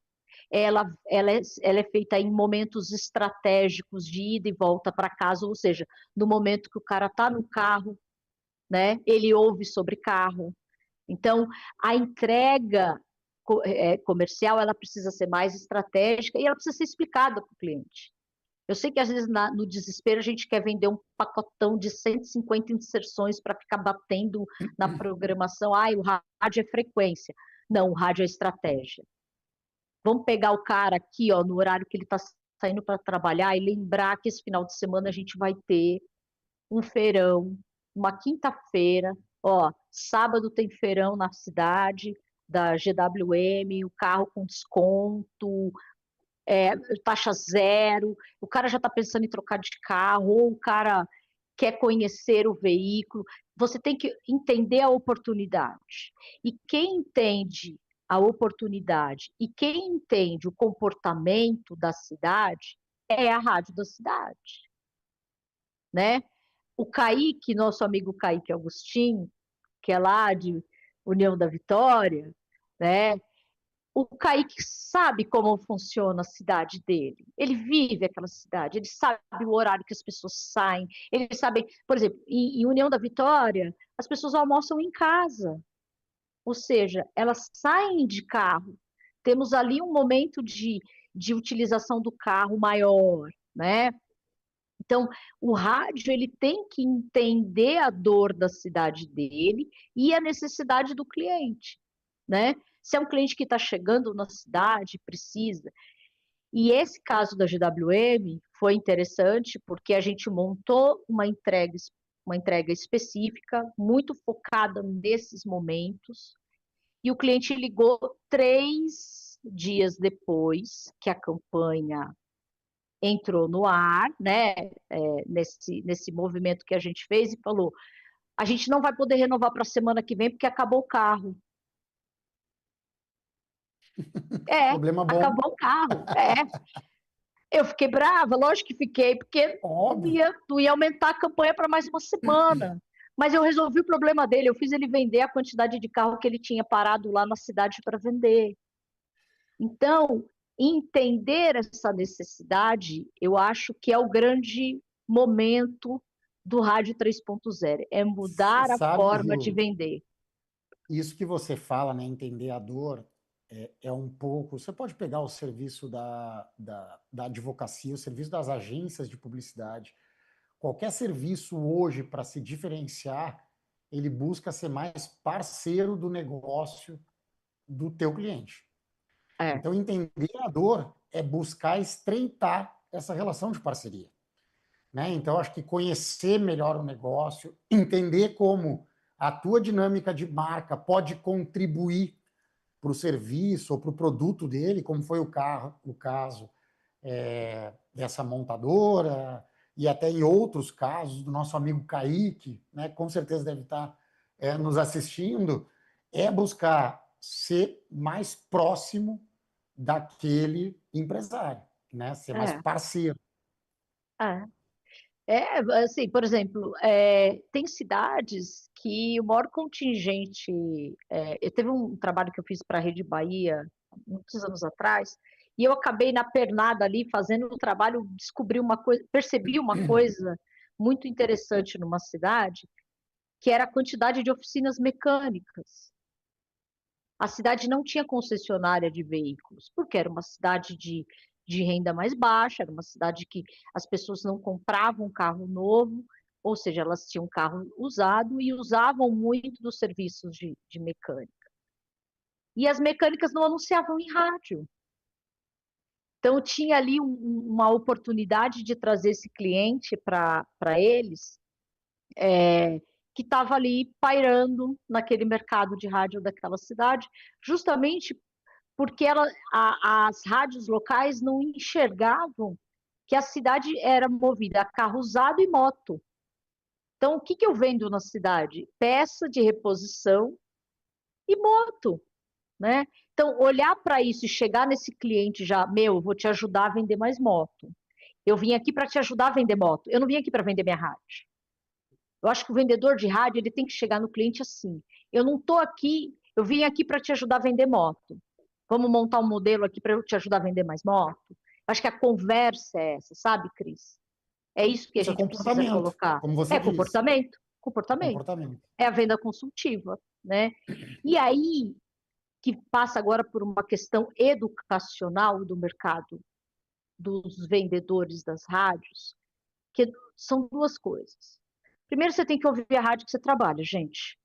ela é feita em momentos estratégicos de ida e volta para casa, ou seja, no momento que o cara está no carro, né? Ele ouve sobre carro. Então, a entrega comercial ela precisa ser mais estratégica e ela precisa ser explicada para o cliente. Eu sei que às vezes no desespero a gente quer vender um pacotão de 150 inserções para ficar batendo na programação. O rádio é frequência. Não, o rádio é estratégia. Vamos pegar o cara aqui, no horário que ele está saindo para trabalhar e lembrar que esse final de semana a gente vai ter um feirão, uma quinta-feira, sábado tem feirão na cidade da GWM, o carro com desconto, taxa zero, o cara já está pensando em trocar de carro, ou o cara quer conhecer o veículo. Você tem que entender a oportunidade. E quem entende a oportunidade e quem entende o comportamento da cidade é a rádio da cidade, né? O Kaique, nosso amigo Kaique Agostinho, que é lá de União da Vitória, né? O Kaique sabe como funciona a cidade dele. Ele vive aquela cidade, ele sabe o horário que as pessoas saem. Ele sabe, por exemplo, em União da Vitória, as pessoas almoçam em casa. Ou seja, elas saem de carro. Temos ali um momento de utilização do carro maior, né? Então, o rádio ele tem que entender a dor da cidade dele e a necessidade do cliente, né? Se é um cliente que está chegando na cidade, precisa. E esse caso da GWM foi interessante porque a gente montou uma entrega específica, muito focada nesses momentos, e o cliente ligou 3 dias depois que a campanha entrou no ar, né, nesse movimento que a gente fez, e falou: a gente não vai poder renovar para a semana que vem porque acabou o carro. Problema bom. Acabou o carro. Eu fiquei brava, lógico que fiquei, porque Óbvio. não ia aumentar a campanha para mais uma semana. Mas eu resolvi o problema dele, eu fiz ele vender a quantidade de carro que ele tinha parado lá na cidade para vender. Então, entender essa necessidade, eu acho que é o grande momento do rádio 3.0, é Você mudar a sabe, forma de Ju, vender. isso que você fala, né, entender a dor, é um pouco. Você pode pegar o serviço da advocacia, o serviço das agências de publicidade. Qualquer serviço hoje, para se diferenciar, ele busca ser mais parceiro do negócio do teu cliente. É, Então, entender a dor é buscar estreitar essa relação de parceria, né? Então, acho que conhecer melhor o negócio, entender como a tua dinâmica de marca pode contribuir para o serviço ou para o produto dele, como foi o caso dessa montadora, e até em outros casos do nosso amigo Kaique, né, com certeza deve estar nos assistindo, é buscar ser mais próximo daquele empresário, né, ser mais é, parceiro. é. Assim, por exemplo, tem cidades que o maior contingente. Eu teve um trabalho que eu fiz para a Rede Bahia, muitos anos atrás, e eu acabei na pernada ali, fazendo o trabalho, descobri uma coisa, percebi uma coisa muito interessante numa cidade, que era a quantidade de oficinas mecânicas. A cidade não tinha concessionária de veículos, porque era uma cidade de renda mais baixa, era uma cidade que as pessoas não compravam carro novo, ou seja, elas tinham carro usado e usavam muito dos serviços de mecânica. E as mecânicas não anunciavam em rádio. Então, tinha ali uma oportunidade de trazer esse cliente para eles, que estava ali pairando naquele mercado de rádio daquela cidade, justamente porque as rádios locais não enxergavam que a cidade era movida a carro usado e moto. Então, o que eu vendo na cidade? Peça de reposição e moto, né? Então, olhar para isso e chegar nesse cliente já, eu vou te ajudar a vender mais moto. Eu vim aqui para te ajudar a vender moto. Eu não vim aqui para vender minha rádio. Eu acho que o vendedor de rádio ele tem que chegar no cliente assim. Eu não estou aqui, eu vim aqui para te ajudar a vender moto. Vamos montar um modelo aqui para eu te ajudar a vender mais moto? Acho que a conversa é essa, sabe, Cris? É isso que a Isso é gente precisa comportamento, colocar. como você É diz. comportamento, comportamento. Comportamento. É a venda consultiva, né? E aí que passa agora por uma questão educacional do mercado dos vendedores das rádios, que são duas coisas. Primeiro, você tem que ouvir a rádio que você trabalha, gente.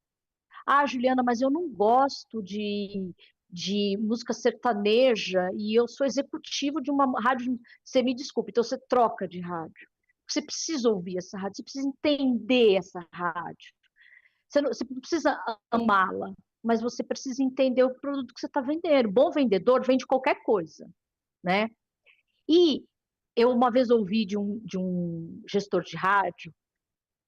Ah, Juliana, mas eu não gosto de música sertaneja e eu sou executivo de uma rádio. Você me desculpe, então você troca de rádio. Você precisa ouvir essa rádio, você precisa entender essa rádio. Você não precisa amá-la, mas você precisa entender o produto que você está vendendo. Bom vendedor vende qualquer coisa, né? E eu uma vez ouvi de um gestor de rádio,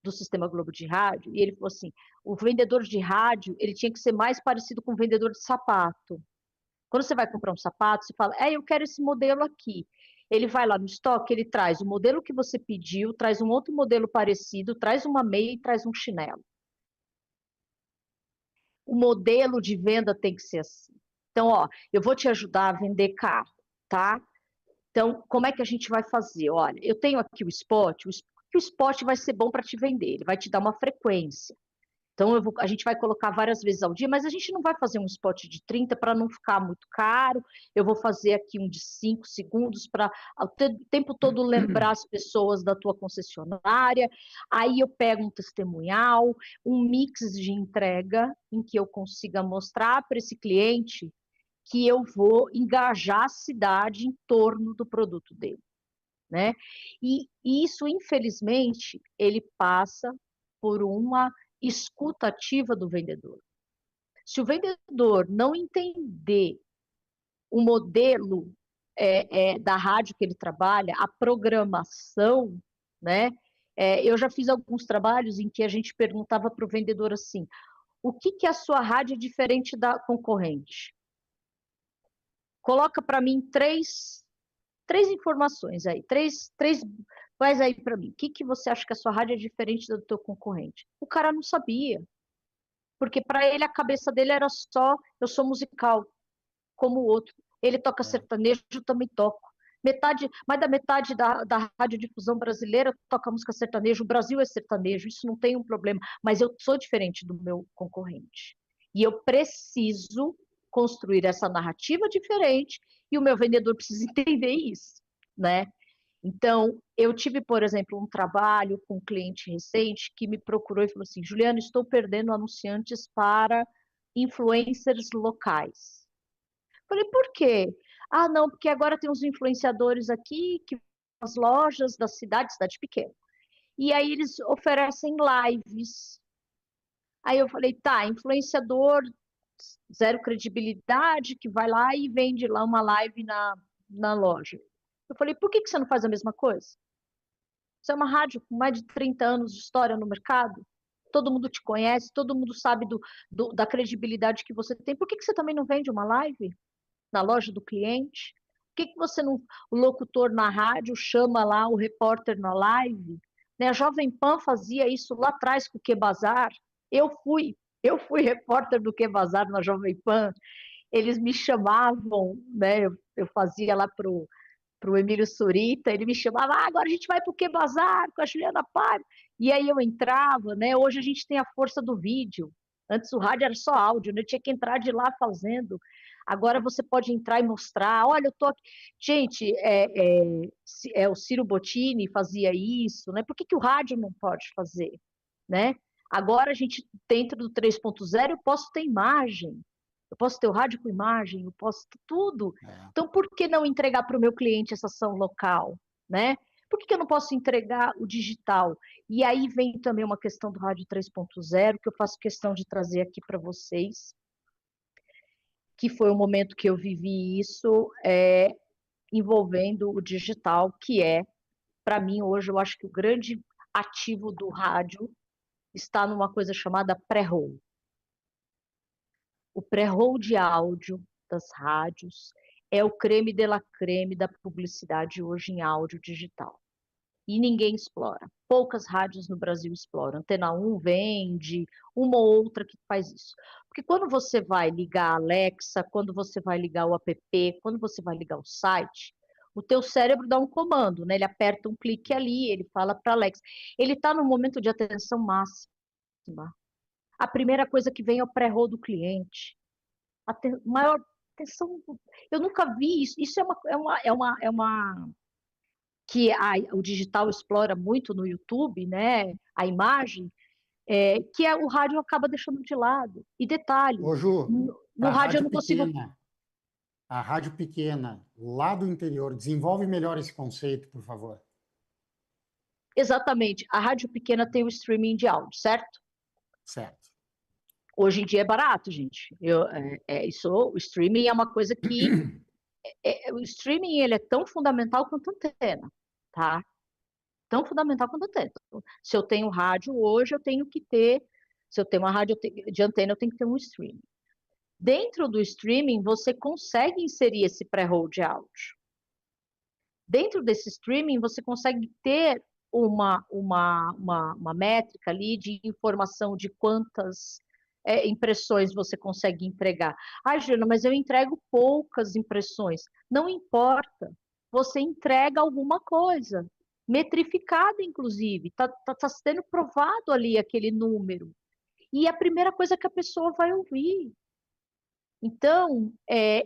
do Sistema Globo de Rádio, e ele falou assim, o vendedor de rádio, ele tinha que ser mais parecido com o vendedor de sapato. Quando você vai comprar um sapato, você fala, eu quero esse modelo aqui. Ele vai lá no estoque, ele traz o modelo que você pediu, traz um outro modelo parecido, traz uma meia e traz um chinelo. O modelo de venda tem que ser assim. Então, eu vou te ajudar a vender carro, tá? Então, como é que a gente vai fazer? Olha, eu tenho aqui o spot vai ser bom para te vender, ele vai te dar uma frequência. Então, a gente vai colocar várias vezes ao dia, mas a gente não vai fazer um spot de 30 para não ficar muito caro. Eu vou fazer aqui um de 5 segundos para o tempo todo lembrar as pessoas da tua concessionária. Aí eu pego um testemunhal, um mix de entrega em que eu consiga mostrar para esse cliente que eu vou engajar a cidade em torno do produto dele, né? E isso, infelizmente, ele passa por uma escuta ativa do vendedor. Se o vendedor não entender o modelo da rádio que ele trabalha, a programação, né? Eu já fiz alguns trabalhos em que a gente perguntava para o vendedor assim, o que a sua rádio é diferente da concorrente? Coloca para mim três informações aí, faz aí para mim. O que você acha que a sua rádio é diferente do teu concorrente? O cara não sabia, porque para ele a cabeça dele era só eu sou musical, como o outro. Ele toca sertanejo, eu também toco. Mais da metade da radiodifusão brasileira toca música sertanejo. O Brasil é sertanejo, isso não tem um problema. Mas eu sou diferente do meu concorrente. E eu preciso construir essa narrativa diferente e o meu vendedor precisa entender isso, né? Então, eu tive, por exemplo, um trabalho com um cliente recente que me procurou e falou assim, Juliana, estou perdendo anunciantes para influencers locais. Falei, por quê? Ah, não, porque agora tem uns influenciadores aqui, que as lojas da cidade pequena. E aí eles oferecem lives. Aí eu falei, tá, influenciador, zero credibilidade, que vai lá e vende lá uma live na loja. Eu falei, por que você não faz a mesma coisa? Você é uma rádio com mais de 30 anos de história no mercado, todo mundo te conhece, todo mundo sabe da credibilidade que você tem. Por que você também não vende uma live na loja do cliente? Por que você não, o locutor na rádio chama lá o repórter na live? né? A Jovem Pan fazia isso lá atrás com o QBazar. Eu fui repórter do QBazar na Jovem Pan. Eles me chamavam, né? Eu fazia lá pro Emílio Surita, ele me chamava, agora a gente vai pro QBazar com a Juliana Paiva. E aí eu entrava, né? Hoje a gente tem a força do vídeo. Antes o rádio era só áudio, né? Eu tinha que entrar de lá fazendo. Agora você pode entrar e mostrar, olha, eu tô aqui. Gente, o Ciro Bottini fazia isso, né? Por que o rádio não pode fazer, né? Agora a gente, dentro do 3.0, eu posso ter imagem, eu posso ter o rádio com imagem, eu posso ter tudo. Então, por que não entregar para o meu cliente essa ação local, né? Por que eu não posso entregar o digital? E aí vem também uma questão do rádio 3.0, que eu faço questão de trazer aqui para vocês, que foi o momento que eu vivi isso, envolvendo o digital, que para mim, hoje, eu acho que o grande ativo do rádio está numa coisa chamada pré-roll. O pré-roll de áudio das rádios é o creme de la creme da publicidade hoje em áudio digital. E ninguém explora. Poucas rádios no Brasil exploram. Antena 1 vende, uma ou outra que faz isso. Porque quando você vai ligar a Alexa, quando você vai ligar o app, quando você vai ligar o site, o teu cérebro dá um comando, né? Ele aperta um clique ali, ele fala para a Alexa. Ele está no momento de atenção máxima. A primeira coisa que vem é o pré-roll do cliente. Maior atenção. Eu nunca vi isso. Isso é uma que o digital explora muito no YouTube, né? A imagem, que o rádio acaba deixando de lado. E detalhe, Ô, Ju, no rádio eu não consigo. a rádio pequena, lá do interior, desenvolve melhor esse conceito, por favor. Exatamente. A rádio pequena tem o streaming de áudio, certo? Certo. Hoje em dia é barato, gente. O streaming é uma coisa que o streaming ele é tão fundamental quanto a antena, tá? Tão fundamental quanto a antena. Se eu tenho rádio hoje, eu tenho que ter. Se eu tenho uma rádio de antena, eu tenho que ter um streaming. Dentro do streaming, você consegue inserir esse pré-roll de áudio. Dentro desse streaming, você consegue ter uma métrica ali de informação de quantas impressões você consegue entregar. Ah, Juliana, mas eu entrego poucas impressões. Não importa. Você entrega alguma coisa. Metrificada, inclusive. Está sendo provado ali aquele número. E é a primeira coisa que a pessoa vai ouvir. Então,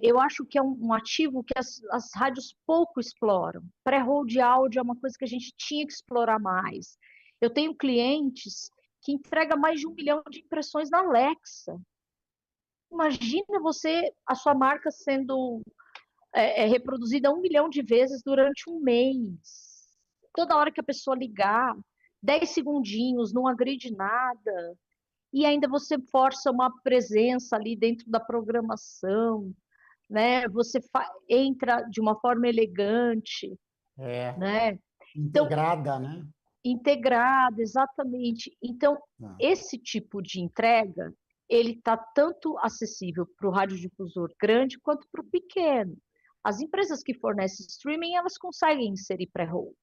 eu acho que é um ativo que as rádios pouco exploram. Pré-roll de áudio é uma coisa que a gente tinha que explorar mais. Eu tenho clientes que entregam mais de 1 milhão de impressões na Alexa. Imagina a sua marca sendo reproduzida 1 milhão de vezes durante um mês. Toda hora que a pessoa ligar, 10 segundinhos, não agride nada. E ainda você força uma presença ali dentro da programação, né? Você entra de uma forma elegante, né? Integrada, então, né? Integrada, exatamente. Então, esse tipo de entrega, ele está tanto acessível para o radiodifusor grande quanto para o pequeno. As empresas que fornecem streaming, elas conseguem inserir pré-roll.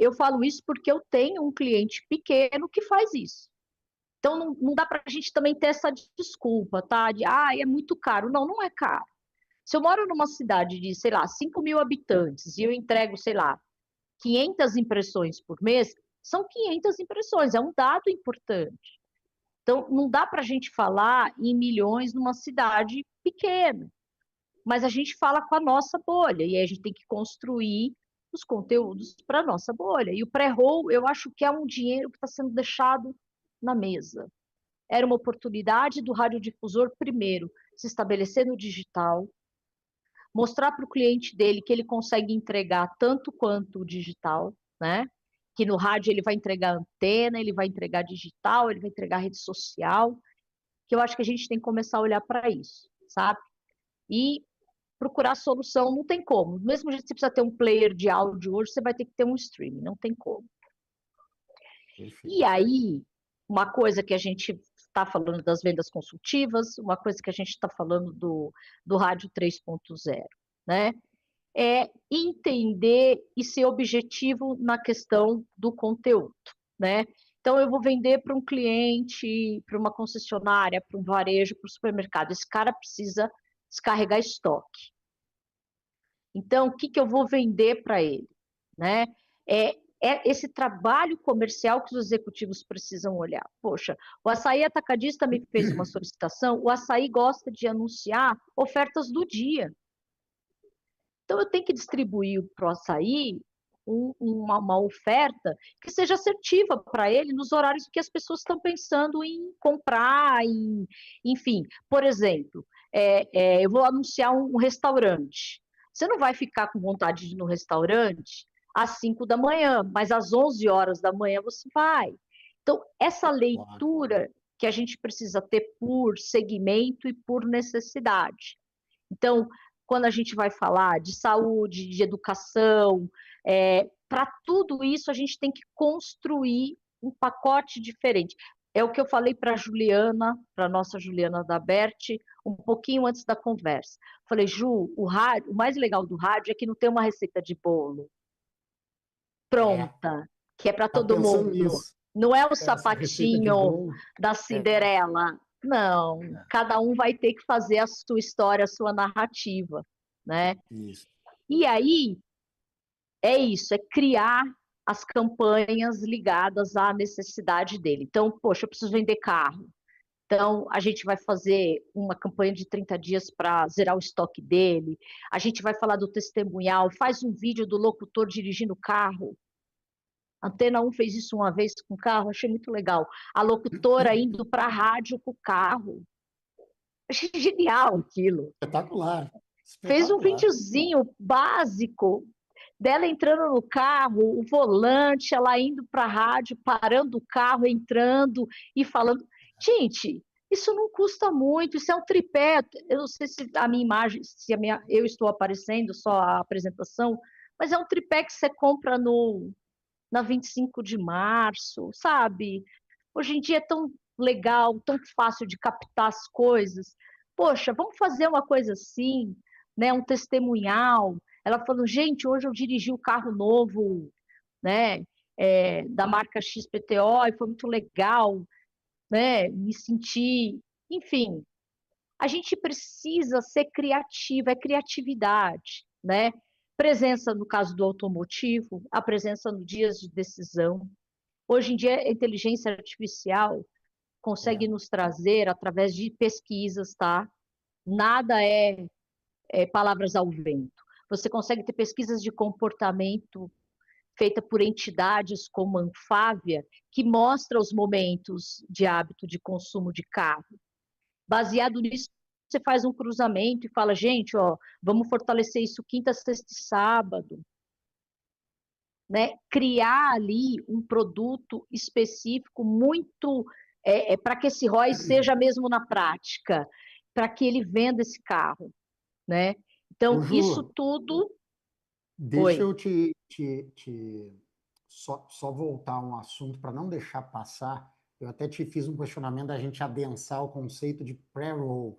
Eu falo isso porque eu tenho um cliente pequeno que faz isso. Então, não dá para a gente também ter essa desculpa, tá? É muito caro. Não, não é caro. Se eu moro numa cidade de, sei lá, 5 mil habitantes e eu entrego, sei lá, 500 impressões por mês, são 500 impressões, é um dado importante. Então, não dá para a gente falar em milhões numa cidade pequena, mas a gente fala com a nossa bolha, e aí a gente tem que construir os conteúdos para a nossa bolha. E o pré-roll, eu acho que é um dinheiro que está sendo deixado na mesa. Era uma oportunidade do radiodifusor, primeiro, se estabelecer no digital, mostrar para o cliente dele que ele consegue entregar tanto quanto o digital, né? Que no rádio ele vai entregar antena, ele vai entregar digital, ele vai entregar rede social, que eu acho que a gente tem que começar a olhar para isso, sabe? E procurar solução, não tem como. Do mesmo jeito que você precisa ter um player de áudio hoje, você vai ter que ter um streaming, não tem como. Perfeito. E aí, uma coisa que a gente está falando das vendas consultivas, uma coisa que a gente está falando do rádio 3.0, né? é entender e ser objetivo na questão do conteúdo, né? Então, eu vou vender para um cliente, para uma concessionária, para um varejo, para o supermercado. Esse cara precisa descarregar estoque. Então, o que eu vou vender para ele, né? É esse trabalho comercial que os executivos precisam olhar. Poxa, o Açaí Atacadista me fez uma solicitação, o Açaí gosta de anunciar ofertas do dia. Então, eu tenho que distribuir para o Açaí uma oferta que seja assertiva para ele nos horários que as pessoas estão pensando em comprar, enfim. Por exemplo, eu vou anunciar um restaurante. Você não vai ficar com vontade de ir no restaurante às 5 da manhã, mas às 11 horas da manhã você vai. Então, essa leitura que a gente precisa ter por segmento e por necessidade. Então, quando a gente vai falar de saúde, de educação, para tudo isso a gente tem que construir um pacote diferente. É o que eu falei para a Juliana, para a nossa Juliana da Berti, um pouquinho antes da conversa. Falei, Ju, o mais legal do rádio é que não tem uma receita de bolo pronta, que é para todo mundo. Nisso. Não é o sapatinho da Cinderela. Não, cada um vai ter que fazer a sua história, a sua narrativa, né? Isso. E aí, é isso, é criar as campanhas ligadas à necessidade dele. Então, poxa, eu preciso vender carro. Então, a gente vai fazer uma campanha de 30 dias para zerar o estoque dele. A gente vai falar do testemunhal, faz um vídeo do locutor dirigindo o carro. A Antena 1 fez isso uma vez com o carro, achei muito legal. A locutora indo para a rádio com o carro. Achei genial aquilo. Espetacular. Fez um videozinho básico dela entrando no carro, o volante, ela indo para a rádio, parando o carro, entrando e falando. Gente, isso não custa muito, isso é um tripé. Eu não sei se a minha imagem, eu estou aparecendo, só a apresentação, mas é um tripé que você compra na 25 de março, sabe? Hoje em dia é tão legal, tão fácil de captar as coisas. Poxa, vamos fazer uma coisa assim, né? Um testemunhal. Ela falou, gente, hoje eu dirigi o carro novo, né? Da marca XPTO e foi muito legal, né? Me senti, enfim. A gente precisa ser criativa, é criatividade, né? Presença no caso do automotivo, a presença no dias de decisão. Hoje em dia, a inteligência artificial consegue nos trazer através de pesquisas, tá? Nada é palavras ao vento. Você consegue ter pesquisas de comportamento feita por entidades como a Anfávia, que mostra os momentos de hábito de consumo de carro. Baseado nisso, você faz um cruzamento e fala, gente, ó, vamos fortalecer isso quinta, sexta e sábado. Né? Criar ali um produto específico muito para que esse ROI seja mesmo na prática, para que ele venda esse carro, né? Então, Ju, isso tudo... Deixa eu só voltar um assunto para não deixar passar. Eu até te fiz um questionamento da gente adensar o conceito de pré-roll.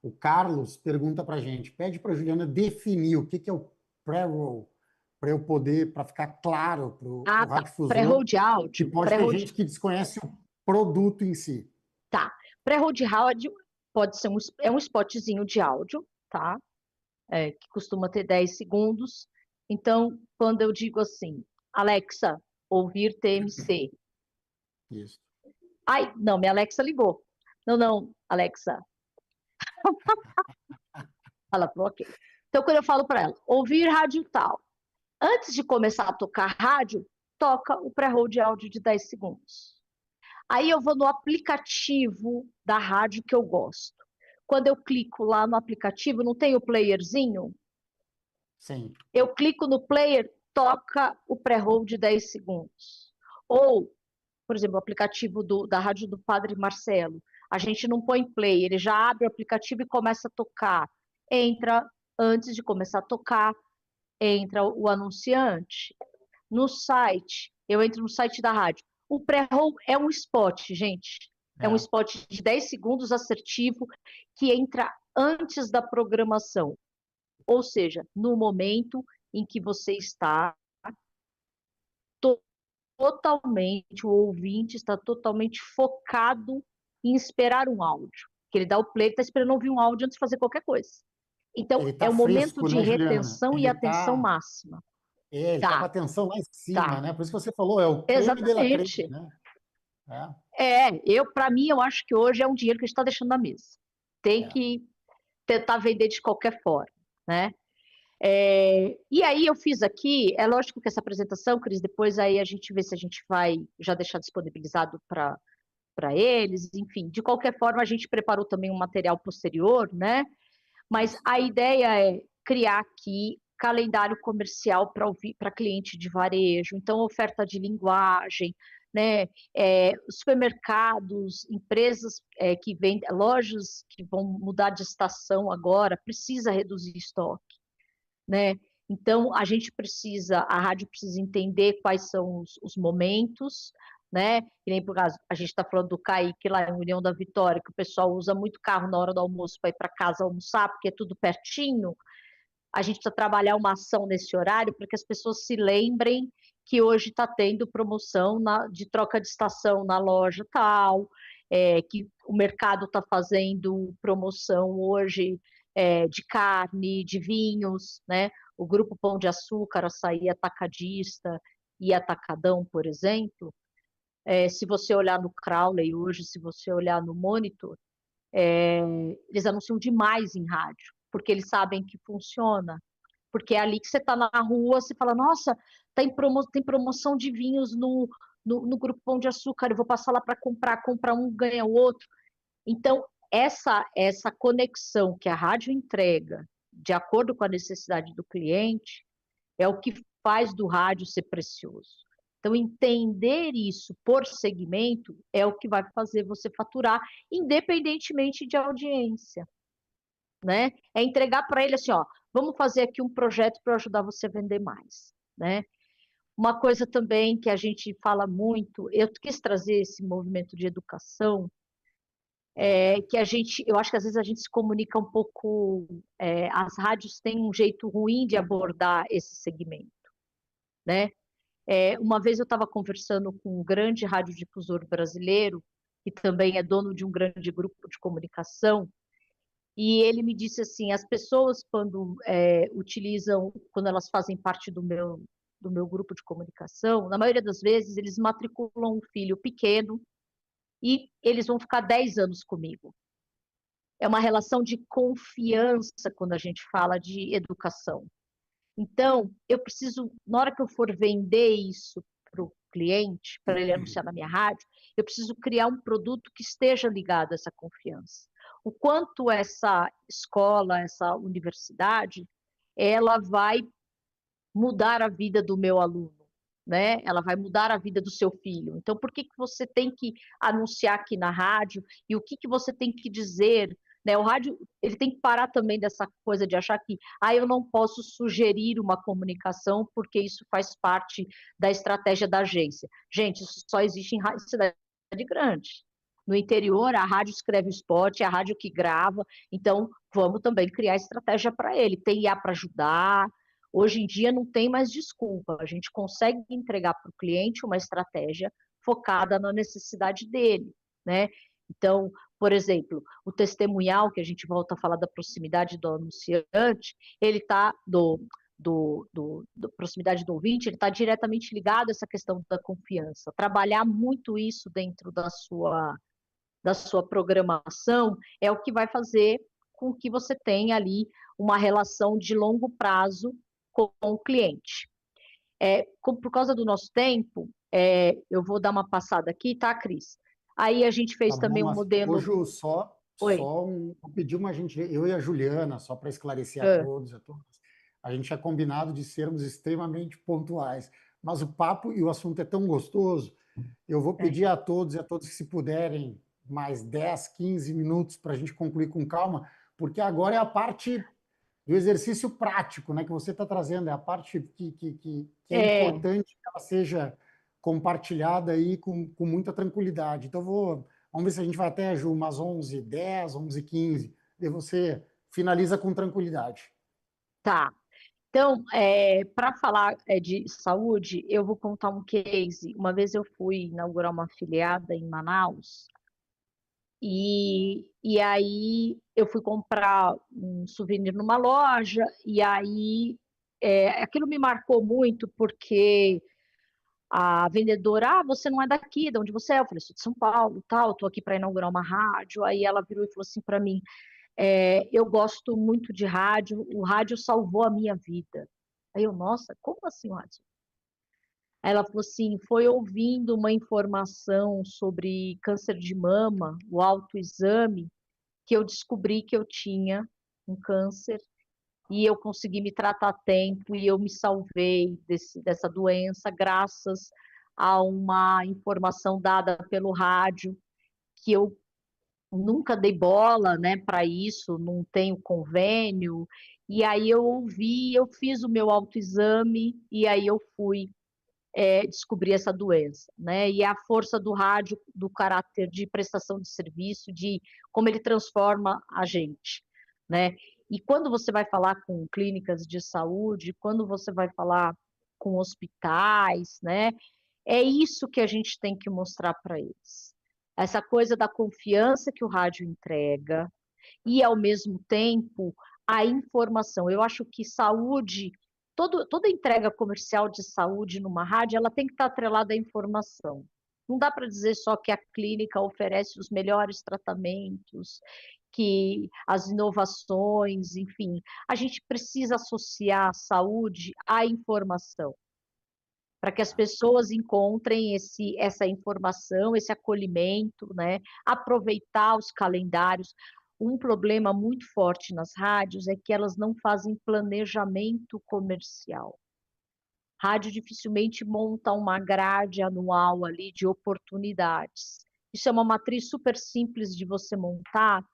O Carlos pergunta para a gente, pede para a Juliana definir o que é o pré-roll, para eu poder, para ficar claro para o radiodifusor. Pré-roll de áudio. Que pode ter gente que desconhece o produto em si. Tá. Pré-roll de áudio pode ser um spotzinho de áudio, tá? Que costuma ter 10 segundos. Então, quando eu digo assim, Alexa, ouvir TMC. Isso. Ai, não, minha Alexa ligou. Não, Alexa. Ela falou, ok. Então, quando eu falo para ela, ouvir rádio tal. Antes de começar a tocar rádio, toca o pré-roll de áudio de 10 segundos. Aí eu vou no aplicativo da rádio que eu gosto. Quando eu clico lá no aplicativo, não tem o playerzinho? Sim. Eu clico no player, toca o pré-roll de 10 segundos. Ou, por exemplo, o aplicativo da rádio do Padre Marcelo. A gente não põe play, ele já abre o aplicativo e começa a tocar. Entra, antes de começar a tocar, entra o anunciante. No site, eu entro no site da rádio. O pré-roll é um spot, gente. É um spot de 10 segundos assertivo que entra antes da programação. Ou seja, no momento em que você está totalmente, o ouvinte está totalmente focado em esperar um áudio. Que ele dá o play, ele está esperando ouvir um áudio antes de fazer qualquer coisa. Então, Ele é está o momento fresco, de né, Juliana? retenção e Ele atenção está máxima. ele tá com a Tá, atenção lá em cima, tá. né? Por isso que você falou, é o creme de la creme, Exatamente. né? É, Para mim, eu acho que hoje é um dinheiro que a gente está deixando na mesa. Tem é. que tentar vender de qualquer forma, né? E aí eu fiz aqui, é lógico que essa apresentação, Cris, depois aí a gente vê se a gente vai já deixar disponibilizado para eles, enfim, de qualquer forma a gente preparou também um material posterior, né? Mas Isso. a ideia é criar aqui calendário comercial para cliente de varejo, então oferta de linguagem, né? Supermercados, empresas que vendem, lojas que vão mudar de estação agora, precisa reduzir estoque, né? Então, a rádio precisa entender quais são os momentos, né? E nem por caso, a gente está falando do Kaique lá em União da Vitória, que o pessoal usa muito carro na hora do almoço para ir para casa almoçar, porque é tudo pertinho. A gente precisa trabalhar uma ação nesse horário para que as pessoas se lembrem que hoje está tendo promoção de troca de estação na loja tal, que o mercado está fazendo promoção hoje de carne, de vinhos, né? O Grupo Pão de Açúcar, Açaí Atacadista e Atacadão, por exemplo, se você olhar no Crowley hoje, se você olhar no Monitor, eles anunciam demais em rádio, porque eles sabem que funciona. Porque é ali que você está na rua, você fala, nossa, tem promoção de vinhos no Grupo Pão de Açúcar, eu vou passar lá para comprar um, ganha o outro. Então, essa conexão que a rádio entrega, de acordo com a necessidade do cliente, é o que faz do rádio ser precioso. Então, entender isso por segmento é o que vai fazer você faturar, independentemente de audiência, né? É entregar para ele assim, ó, vamos fazer aqui um projeto para ajudar você a vender mais, né? Uma coisa também que a gente fala muito, eu quis trazer esse movimento de educação, que eu acho que às vezes a gente se comunica um pouco, as rádios têm um jeito ruim de abordar esse segmento, né? Uma vez eu estava conversando com um grande radiodifusor brasileiro, que também é dono de um grande grupo de comunicação, e ele me disse assim, as pessoas quando quando elas fazem parte do meu grupo de comunicação, na maioria das vezes eles matriculam um filho pequeno e eles vão ficar 10 anos comigo. É uma relação de confiança quando a gente fala de educação. Então, eu preciso, na hora que eu for vender isso para o cliente, para ele anunciar na minha rádio, eu preciso criar um produto que esteja ligado a essa confiança. O quanto essa escola, essa universidade, ela vai mudar a vida do meu aluno, né? Ela vai mudar a vida do seu filho. Então, por que que você tem que anunciar aqui na rádio e o que que você tem que dizer, né? O rádio, ele tem que parar também dessa coisa de achar que, eu não posso sugerir uma comunicação porque isso faz parte da estratégia da agência. Gente, isso só existe em cidade grande. No interior, a rádio escreve o spot, é a rádio que grava, então vamos também criar estratégia para ele. Tem IA para ajudar, hoje em dia não tem mais desculpa, a gente consegue entregar para o cliente uma estratégia focada na necessidade dele, né? Então, por exemplo, o testemunhal, que a gente volta a falar da proximidade do anunciante, ele está do proximidade do ouvinte, ele está diretamente ligado a essa questão da confiança. Trabalhar muito isso dentro da sua programação é o que vai fazer com que você tenha ali uma relação de longo prazo com o cliente. Por causa do nosso tempo, eu vou dar uma passada aqui, tá, Cris? Aí a gente Tá fez bom, também um mas modelo. hoje Oi. vou pedir uma gente, eu e a Juliana, só para esclarecer a Ah, todos e a todas, a gente tinha combinado de sermos extremamente pontuais, mas o papo e o assunto é tão gostoso, eu vou é. pedir a todos e a todas que se puderem mais 10, 15 minutos para a gente concluir com calma, porque agora é a parte do exercício prático, né, que você está trazendo, é a parte que é É, importante que ela seja compartilhada aí com muita tranquilidade. Então, vamos ver se a gente vai até, Ju, umas 11h10, 11h15, e você finaliza com tranquilidade. Tá. Então, para falar de saúde, eu vou contar um case. Uma vez eu fui inaugurar uma afiliada em Manaus, e aí eu fui comprar um souvenir numa loja, e aí aquilo me marcou muito, porque a vendedora: você não é daqui, de onde você é? Eu falei: sou de São Paulo, tal, estou aqui para inaugurar uma rádio. Aí ela virou e falou assim para mim: eu gosto muito de rádio, o rádio salvou a minha vida. Aí eu: nossa, como assim o rádio? Aí ela falou assim: foi ouvindo uma informação sobre câncer de mama, o autoexame, que eu descobri que eu tinha um câncer, e eu consegui me tratar a tempo, e eu me salvei dessa doença graças a uma informação dada pelo rádio, que eu nunca dei bola, né, para isso, não tenho convênio. E aí eu ouvi, eu fiz o meu autoexame, e aí eu fui descobrir essa doença, né? E a força do rádio, do caráter de prestação de serviço, de como ele transforma a gente, né? E quando você vai falar com clínicas de saúde, quando você vai falar com hospitais, né? É isso que a gente tem que mostrar para eles. Essa coisa da confiança que o rádio entrega e, ao mesmo tempo, a informação. Eu acho que saúde, toda entrega comercial de saúde numa rádio, ela tem que estar atrelada à informação. Não dá para dizer só que a clínica oferece os melhores tratamentos, que as inovações, enfim. A gente precisa associar a saúde à informação, para que as pessoas encontrem essa informação, esse acolhimento, né? Aproveitar os calendários. Um problema muito forte nas rádios é que elas não fazem planejamento comercial. Rádio dificilmente monta uma grade anual ali de oportunidades. Isso é uma matriz super simples de você montar,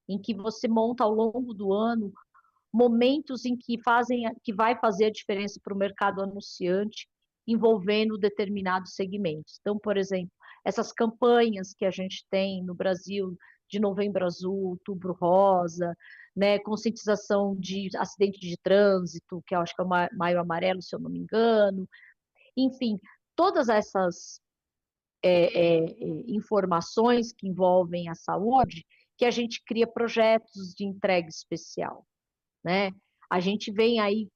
em que você monta ao longo do ano momentos em que vai fazer a diferença para o mercado anunciante, envolvendo determinados segmentos. Então, por exemplo, essas campanhas que a gente tem no Brasil de Novembro Azul, Outubro Rosa, né, conscientização de acidente de trânsito, que eu acho que é o Maio Amarelo, se eu não me engano, enfim, todas essas informações que envolvem a saúde, que a gente cria projetos de entrega especial, né? A gente vem aí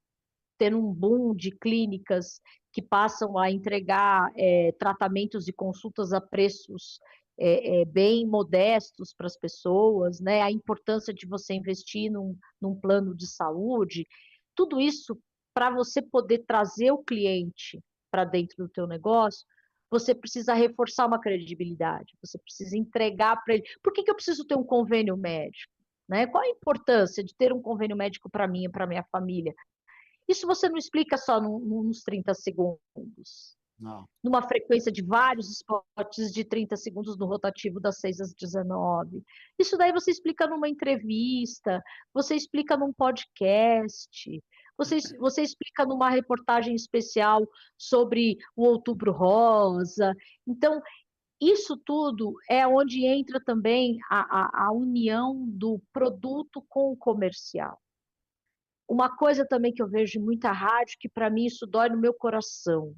tendo um boom de clínicas que passam a entregar tratamentos e consultas a preços bem modestos para as pessoas, né? A importância de você investir num plano de saúde, tudo isso para você poder trazer o cliente para dentro do teu negócio, você precisa reforçar uma credibilidade, você precisa entregar para ele. Por que eu preciso ter um convênio médico? Né? Qual a importância de ter um convênio médico para mim e para minha família? Isso você não explica só nos 30 segundos. Não. Numa frequência de vários spots de 30 segundos no rotativo das 6 às 19. Isso daí você explica numa entrevista, você explica num podcast, você explica numa reportagem especial sobre o Outubro Rosa. Então, isso tudo é onde entra também a união do produto com o comercial. Uma coisa também que eu vejo em muita rádio, que para mim isso dói no meu coração,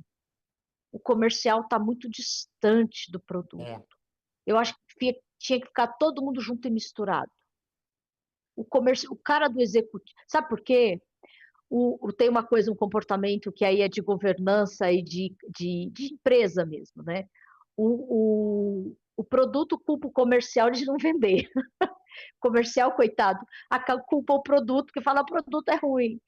o comercial está muito distante do produto. Eu acho que tinha que ficar todo mundo junto e misturado. O cara do executivo, sabe por quê? Tem uma coisa, um comportamento que aí é de governança e de empresa mesmo, né? O produto culpa o comercial de não vender. Comercial, coitado, culpa o produto, que fala o produto é ruim.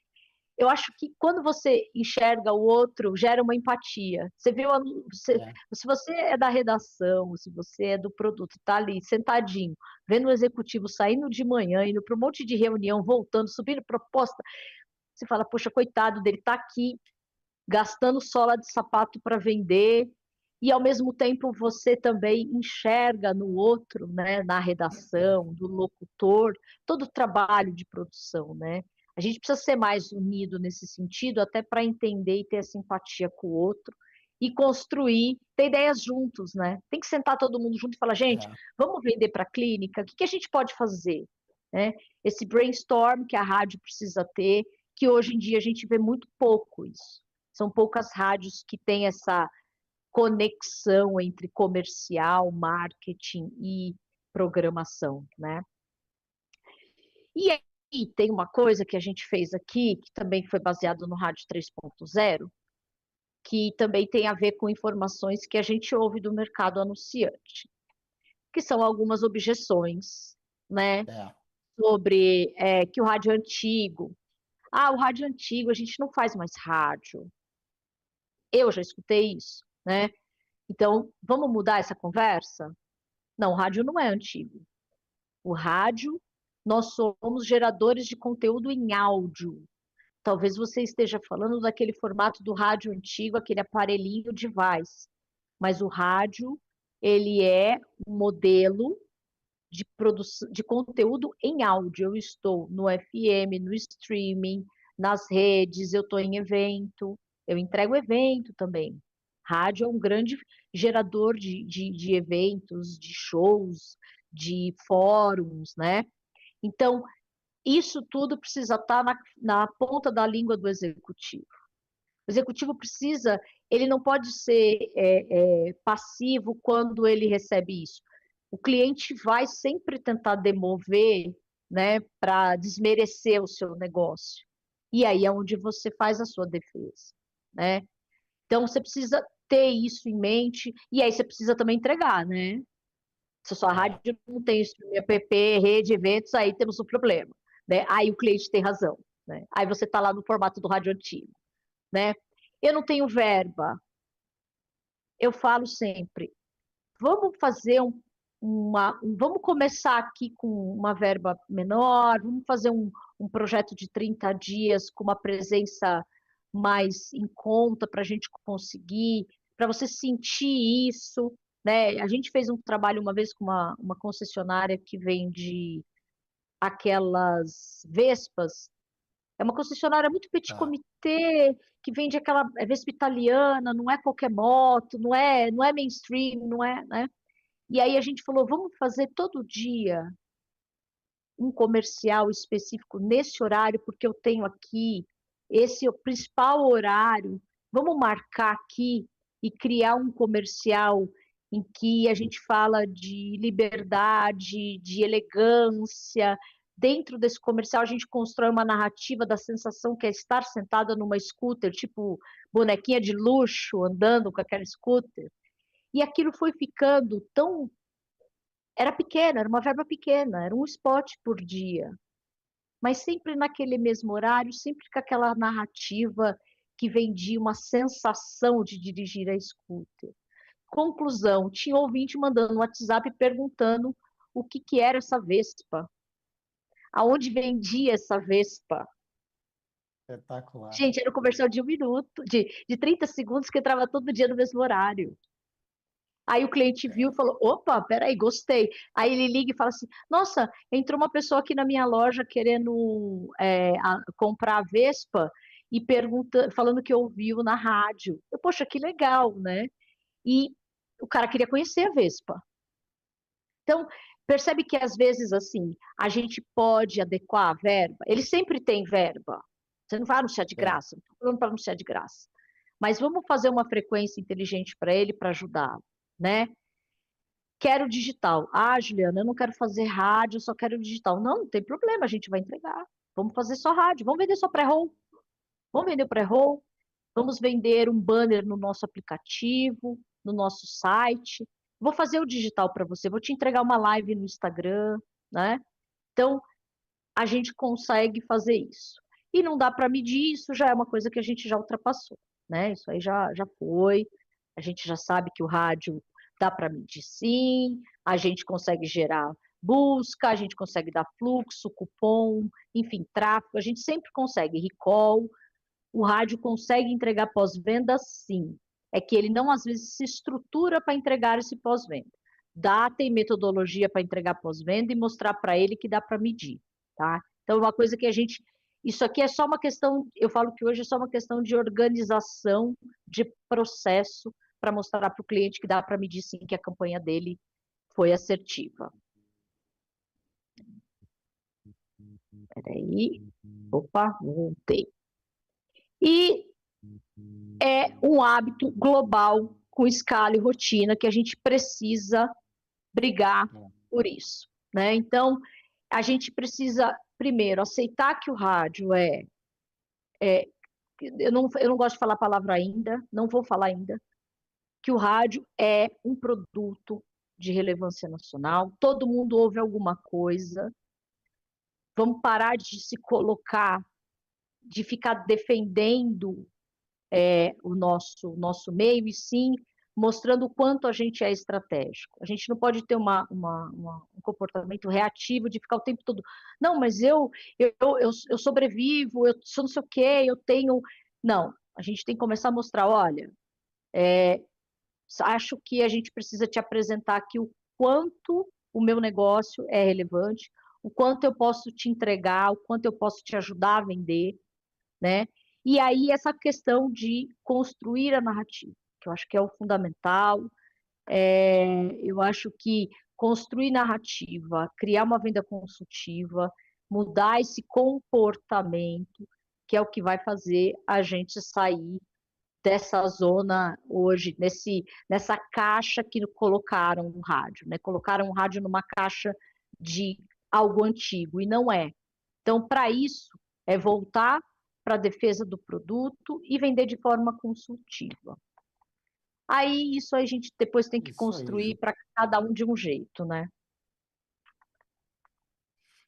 Eu acho que quando você enxerga o outro, gera uma empatia. Você viu, se você é da redação, se você é do produto, está ali sentadinho, vendo o executivo saindo de manhã, indo para um monte de reunião, voltando, subindo proposta, você fala, poxa, coitado dele, está aqui gastando sola de sapato para vender, e ao mesmo tempo você também enxerga no outro, né, na redação, do locutor, todo o trabalho de produção, né? A gente precisa ser mais unido nesse sentido, até para entender e ter simpatia com o outro e construir, ter ideias juntos, né? Tem que sentar todo mundo junto e falar, gente, vamos vender para a clínica? O que a gente pode fazer? Né? Esse brainstorm que a rádio precisa ter, que hoje em dia a gente vê muito pouco isso. São poucas rádios que têm essa conexão entre comercial, marketing e programação, né? E aí tem uma coisa que a gente fez aqui, que também foi baseado no Rádio 3.0, que também tem a ver com informações que a gente ouve do mercado anunciante, que são algumas objeções, né? Sobre que o rádio é antigo. Ah, o rádio é antigo, a gente não faz mais rádio. Eu já escutei isso, né? Então, vamos mudar essa conversa? Não, o rádio não é antigo. O rádio, nós somos geradores de conteúdo em áudio. Talvez você esteja falando daquele formato do rádio antigo, aquele aparelhinho device. Mas o rádio, ele é um modelo de produção de conteúdo em áudio. Eu estou no FM, no streaming, nas redes, eu estou em evento, eu entrego evento também. Rádio é um grande gerador de eventos, de shows, de fóruns, né? Então, isso tudo precisa estar na ponta da língua do executivo. O executivo precisa, ele não pode ser passivo quando ele recebe isso. O cliente vai sempre tentar demover, né, para desmerecer o seu negócio. E aí é onde você faz a sua defesa, né? Então você precisa ter isso em mente e aí você precisa também entregar, né? Se a sua rádio não tem streaming, app, rede, eventos, aí temos um problema, né? Aí o cliente tem razão, né? Aí você está lá no formato do rádio antigo, né? Eu não tenho verba. Eu falo sempre, vamos fazer vamos começar aqui com uma verba menor, vamos fazer um projeto de 30 dias com uma presença mais em conta para a gente conseguir, para você sentir isso, né? A gente fez um trabalho uma vez com uma concessionária que vende aquelas Vespas. É uma concessionária muito petit comité, que vende aquela Vespa italiana, não é qualquer moto, não é mainstream, não é, né? E aí a gente falou, vamos fazer todo dia um comercial específico nesse horário, porque eu tenho aqui, esse é o principal horário, vamos marcar aqui e criar um comercial em que a gente fala de liberdade, de elegância. Dentro desse comercial, a gente constrói uma narrativa da sensação que é estar sentada numa scooter, tipo bonequinha de luxo, andando com aquela scooter. E aquilo foi ficando tão. Era pequeno, era uma verba pequena, era um spot por dia. Mas sempre naquele mesmo horário, sempre com aquela narrativa que vendia uma sensação de dirigir a scooter. Conclusão, tinha ouvinte mandando um WhatsApp perguntando o que era essa Vespa. Aonde vendia essa Vespa? Espetacular. Gente, era um comercial de 1 minuto, de 30 segundos que entrava todo dia no mesmo horário. Aí o cliente viu e falou: opa, peraí, gostei. Aí ele liga e fala assim: nossa, entrou uma pessoa aqui na minha loja querendo comprar a Vespa e falando que ouviu na rádio. Poxa, que legal, né? E o cara queria conhecer a Vespa. Então, percebe que às vezes, assim, a gente pode adequar a verba. Ele sempre tem verba. Você não vai anunciar de graça, não estou falando para anunciar de graça. Mas vamos fazer uma frequência inteligente para ele, para ajudá-lo, né? Quero digital. Ah, Juliana, eu não quero fazer rádio, eu só quero digital. Não, não tem problema, a gente vai entregar. Vamos fazer só rádio, vamos vender só pré-roll. Vamos vender o pré-roll, vamos vender um banner no nosso aplicativo, no nosso site. Vou fazer o digital para você, vou te entregar uma live no Instagram, né? Então, a gente consegue fazer isso. E não dá para medir, isso já é uma coisa que a gente já ultrapassou, né? Isso aí já foi. A gente já sabe que o rádio dá para medir sim, a gente consegue gerar busca, a gente consegue dar fluxo, cupom, enfim, tráfego, a gente sempre consegue recall. O rádio consegue entregar pós-venda, sim. É que ele não, às vezes, se estrutura para entregar esse pós-venda. Tem metodologia para entregar pós-venda e mostrar para ele que dá para medir, tá? Então, uma coisa que a gente. Isso aqui é só uma questão, eu falo que hoje é só uma questão de organização, de processo, para mostrar para o cliente que dá para medir, sim, que a campanha dele foi assertiva. Peraí. Opa, voltei. E é um hábito global com escala e rotina que a gente precisa brigar por isso, né? Então, a gente precisa, primeiro, aceitar que o rádio eu não gosto de falar a palavra ainda, não vou falar ainda, que o rádio é um produto de relevância nacional, todo mundo ouve alguma coisa, vamos parar de se colocar, de ficar defendendo o nosso meio, e sim mostrando o quanto a gente é estratégico. A gente não pode ter um comportamento reativo de ficar o tempo todo, não, mas eu sobrevivo, eu sou não sei o quê, eu tenho... Não, a gente tem que começar a mostrar, olha, acho que a gente precisa te apresentar aqui o quanto o meu negócio é relevante, o quanto eu posso te entregar, o quanto eu posso te ajudar a vender, né? E aí essa questão de construir a narrativa, que eu acho que é o fundamental. Eu acho que construir narrativa, criar uma venda consultiva, mudar esse comportamento, que é o que vai fazer a gente sair dessa zona hoje, nessa caixa que colocaram no rádio, né? Colocaram o rádio numa caixa de algo antigo, e não é. Então, para isso, é voltar para a defesa do produto e vender de forma consultiva. Aí, isso a gente depois tem que Isso aí, construir Ju. para cada um de um jeito, né?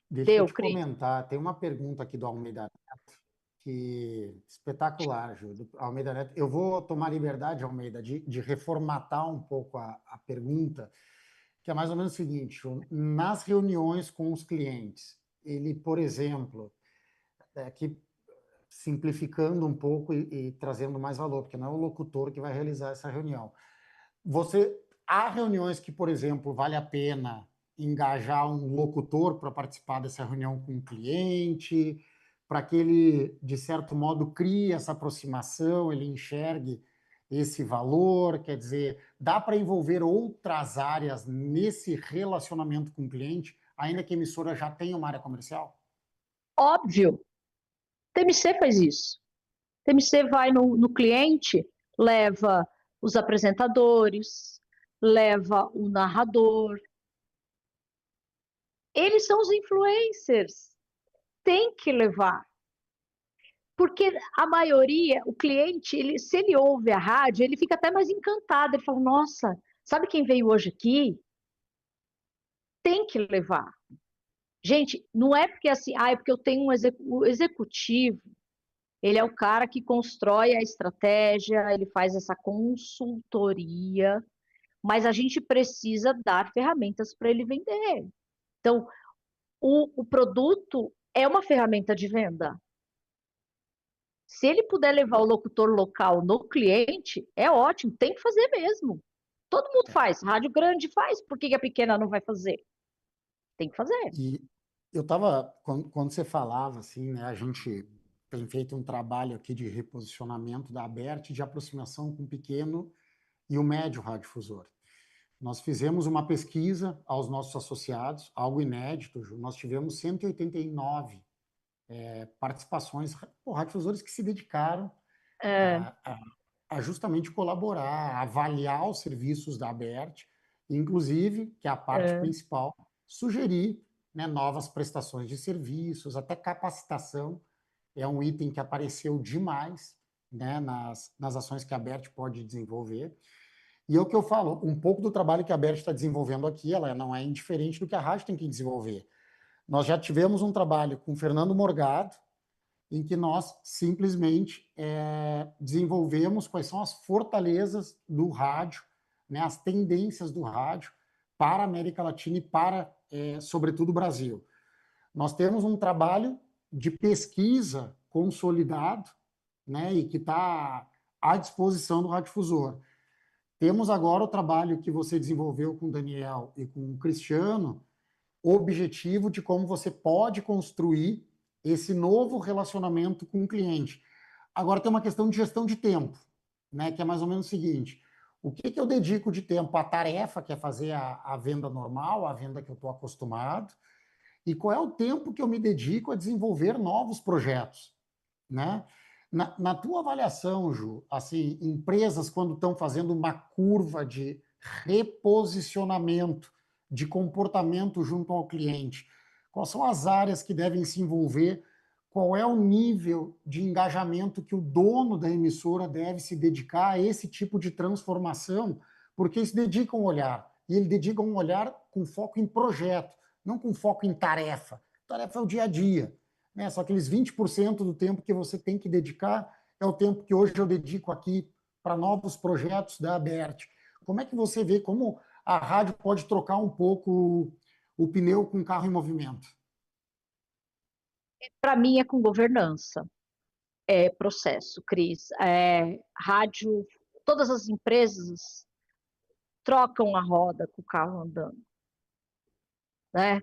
Deixa eu Deu, te Cris? comentar, tem uma pergunta aqui do Almeida Neto, que espetacular, Ju, do Almeida Neto. Eu vou tomar liberdade, Almeida, de reformatar um pouco a pergunta, que é mais ou menos o seguinte: Ju, nas reuniões com os clientes, ele, por exemplo, aqui simplificando um pouco e trazendo mais valor, porque não é o locutor que vai realizar essa reunião. Há reuniões que, por exemplo, vale a pena engajar um locutor para participar dessa reunião com o cliente, para que ele, de certo modo, crie essa aproximação, ele enxergue esse valor, quer dizer, dá para envolver outras áreas nesse relacionamento com o cliente, ainda que a emissora já tenha uma área comercial? Óbvio, TMC faz isso. TMC vai no cliente, leva os apresentadores, leva o narrador. Eles são os influencers. Tem que levar. Porque a maioria, o cliente, se ele ouve a rádio, ele fica até mais encantado. Ele fala, nossa, sabe quem veio hoje aqui? Tem que levar. Gente, não é porque assim, é porque eu tenho o executivo, ele é o cara que constrói a estratégia, ele faz essa consultoria, mas a gente precisa dar ferramentas para ele vender. Então, o produto é uma ferramenta de venda. Se ele puder levar o locutor local no cliente, é ótimo, tem que fazer mesmo. Todo mundo faz, rádio grande faz, por que a pequena não vai fazer? Tem que fazer. E eu estava, quando você falava assim, né, a gente tem feito um trabalho aqui de reposicionamento da Abert, de aproximação com o pequeno e o médio radiodifusor. Nós fizemos uma pesquisa aos nossos associados, algo inédito, Ju. Nós tivemos 189 participações, radiodifusores que se dedicaram É, a, a, a justamente colaborar, a avaliar os serviços da Abert, inclusive, que é a parte é, principal, sugerir, né, novas prestações de serviços, até capacitação, é um item que apareceu demais, né, nas ações que a Abert pode desenvolver. E é o que eu falo, um pouco do trabalho que a Abert está desenvolvendo aqui, ela não é indiferente do que a rádio tem que desenvolver. Nós já tivemos um trabalho com o Fernando Morgado, em que nós simplesmente desenvolvemos quais são as fortalezas do rádio, né, as tendências do rádio para a América Latina e para, sobretudo, o Brasil. Nós temos um trabalho de pesquisa consolidado, né, e que está à disposição do radiodifusor. Temos agora o trabalho que você desenvolveu com o Daniel e com o Cristiano, o objetivo de como você pode construir esse novo relacionamento com o cliente. Agora tem uma questão de gestão de tempo, né, que é mais ou menos o seguinte: o que eu dedico de tempo à tarefa, que é fazer a venda normal, a venda que eu estou acostumado, e qual é o tempo que eu me dedico a desenvolver novos projetos, né? Na tua avaliação, Ju, assim, empresas quando estão fazendo uma curva de reposicionamento, de comportamento junto ao cliente, quais são as áreas que devem se envolver? Qual é o nível de engajamento que o dono da emissora deve se dedicar a esse tipo de transformação? Porque eles dedicam um olhar, e ele dedica um olhar com foco em projeto, não com foco em tarefa. Tarefa é o dia a dia, né? Só aqueles 20% do tempo que você tem que dedicar é o tempo que hoje eu dedico aqui para novos projetos da Abert. Como é que você vê como a rádio pode trocar um pouco o pneu com o carro em movimento? Para mim é com governança, é processo, Cris. Rádio, todas as empresas trocam a roda com o carro andando, né?